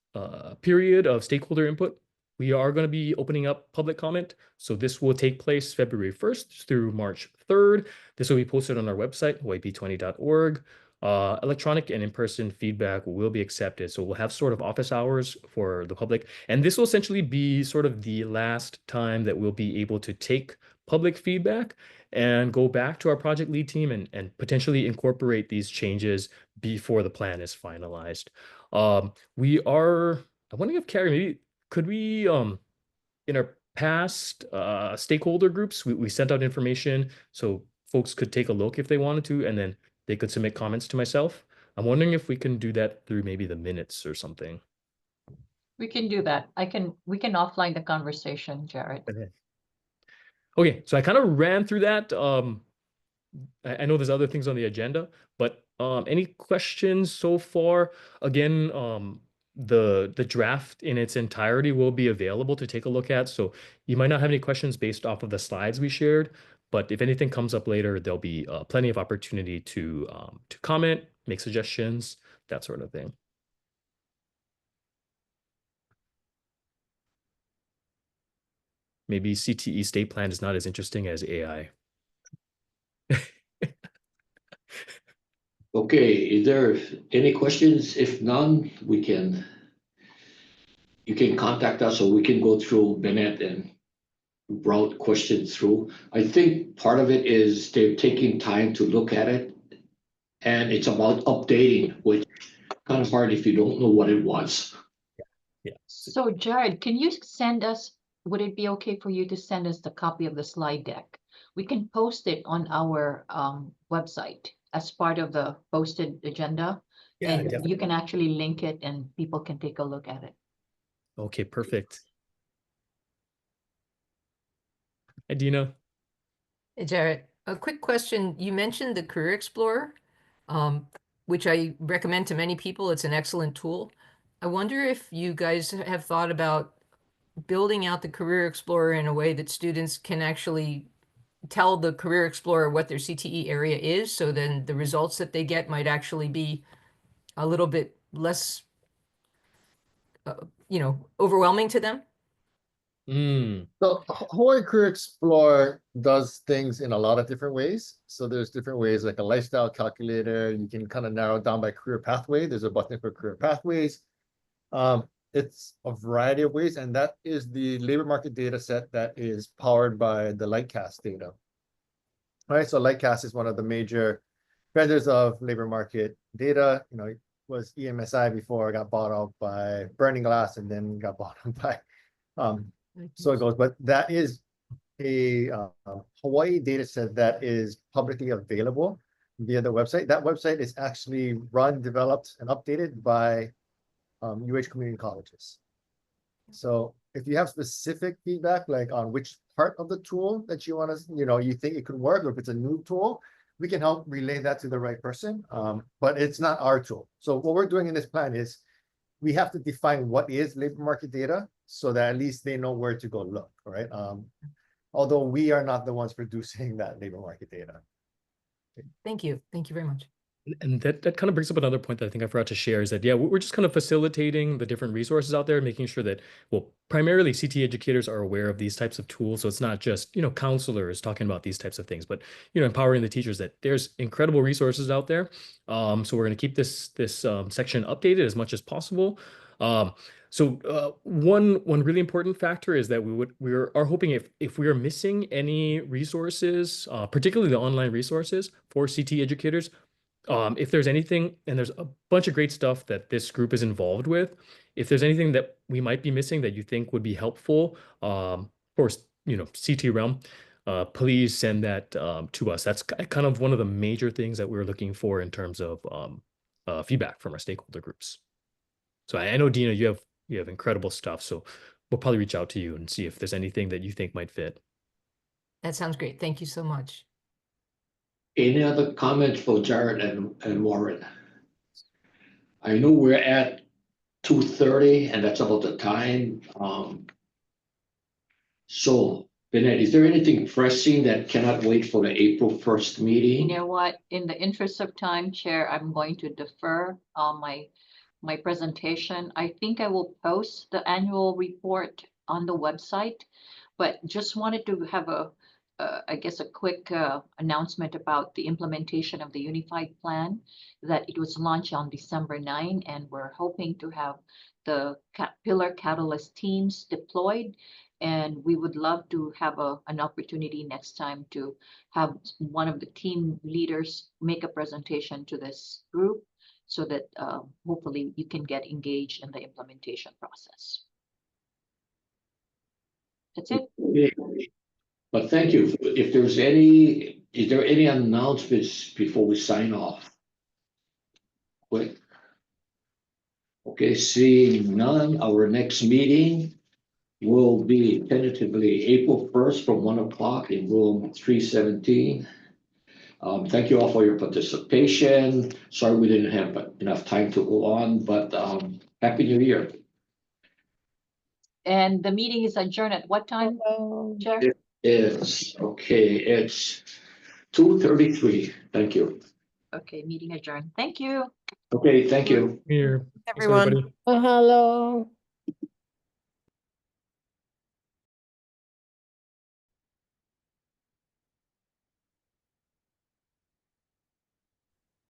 period of stakeholder input, we are going to be opening up public comment. So this will take place February 1st through March 3rd. This will be posted on our website, hawaii20.org. Electronic and in-person feedback will be accepted. So we'll have sort of office hours for the public. And this will essentially be sort of the last time that we'll be able to take public feedback and go back to our project lead team and potentially incorporate these changes before the plan is finalized. I'm wondering if Carrie, maybe could we, in our past stakeholder groups, we sent out information so folks could take a look if they wanted to, and then they could submit comments to myself. I'm wondering if we can do that through maybe the minutes or something. We can do that. We can offline the conversation, Jared. Okay, so I kind of ran through that. I know there's other things on the agenda, but any questions so far? Again, the draft in its entirety will be available to take a look at. So you might not have any questions based off of the slides we shared, but if anything comes up later, there'll be plenty of opportunity to comment, make suggestions, that sort of thing. Maybe CTE state plan is not as interesting as AI. Okay, is there any questions? If none, you can contact us or we can go through Bennett and route questions through. I think part of it is they're taking time to look at it. And it's about updating, which kind of hard if you don't know what it was. Yeah. So Jared, can you send us, would it be okay for you to send us the copy of the slide deck? We can post it on our website as part of the posted agenda. Yeah, And definitely. you can actually link it and people can take a look at it. Okay, perfect. Hi, Dina. Hey, Jared, a quick question. You mentioned the Career Explorer, which I recommend to many people. It's an excellent tool. I wonder if you guys have thought about building out the Career Explorer in a way that students can actually tell the Career Explorer what their CTE area is, so then the results that they get might actually be a little bit less, overwhelming to them. So Hawaii Career Explorer does things in a lot of different ways. So there's different ways, like a lifestyle calculator. You can kind of narrow it down by career pathway. There's a button for career pathways. It's a variety of ways, and that is the labor market data set that is powered by the Lightcast data. All right, so Lightcast is one of the major vendors of labor market data. It was EMSI before it got bought out by Burning Glass and then got bought out by so it goes, but that is a Hawaii data set that is publicly available via the website. That website is actually run, developed, and updated by UH community colleges. So if you have specific feedback, like on which part of the tool that you want to, you think it could work, or if it's a new tool, we can help relay that to the right person. But it's not our tool. So what we're doing in this plan is we have to define what is labor market data so that at least they know where to go look, right? Although we are not the ones producing that labor market data. Thank you. Thank you very much. And that kind of brings up another point that I think I forgot to share is that, yeah, we're just kind of facilitating the different resources out there, making sure that, well, primarily CT educators are aware of these types of tools. So it's not just, counselors talking about these types of things, but, empowering the teachers that there's incredible resources out there. So we're going to keep this section updated as much as possible. So one really important factor is that we are hoping if we are missing any resources, particularly the online resources for CT educators, if there's anything, and there's a bunch of great stuff that this group is involved with, if there's anything that we might be missing that you think would be helpful, for CT realm, please send that to us. That's kind of one of the major things that we're looking for in terms of feedback from our stakeholder groups. So I know, Dina, you have incredible stuff, so we'll probably reach out to you and see if there's anything that you think might fit. That sounds great. Thank you so much. Any other comments for Jared and Warren? I know we're at 2:30 and that's about the time. So Bennett, is there anything pressing that cannot wait for the April 1st meeting? You know what, in the interest of time, Chair, I'm going to defer my presentation. I think I will post the annual report on the website, but just wanted to have I guess, a quick announcement about the implementation of the unified plan, that it was launched on December 9, and we're hoping to have the Pillar Catalyst teams deployed. And we would love to have an opportunity next time to have one of the team leaders make a presentation to this group so that hopefully you can get engaged in the implementation process. That's it. Yeah. But thank you. If there's is there any announcements before we sign off? Quick. Okay, seeing none, our next meeting will be tentatively April 1st from 1 o'clock in room 317. Thank you all for your participation. Sorry we didn't have enough time to go on, but Happy New Year. And the meeting is adjourned at what time, Chair? It is, okay, it's 2:33. Thank you. Okay, meeting adjourned. Thank you. Okay, thank you. Here. Thanks, Everyone. everybody. Mahalo.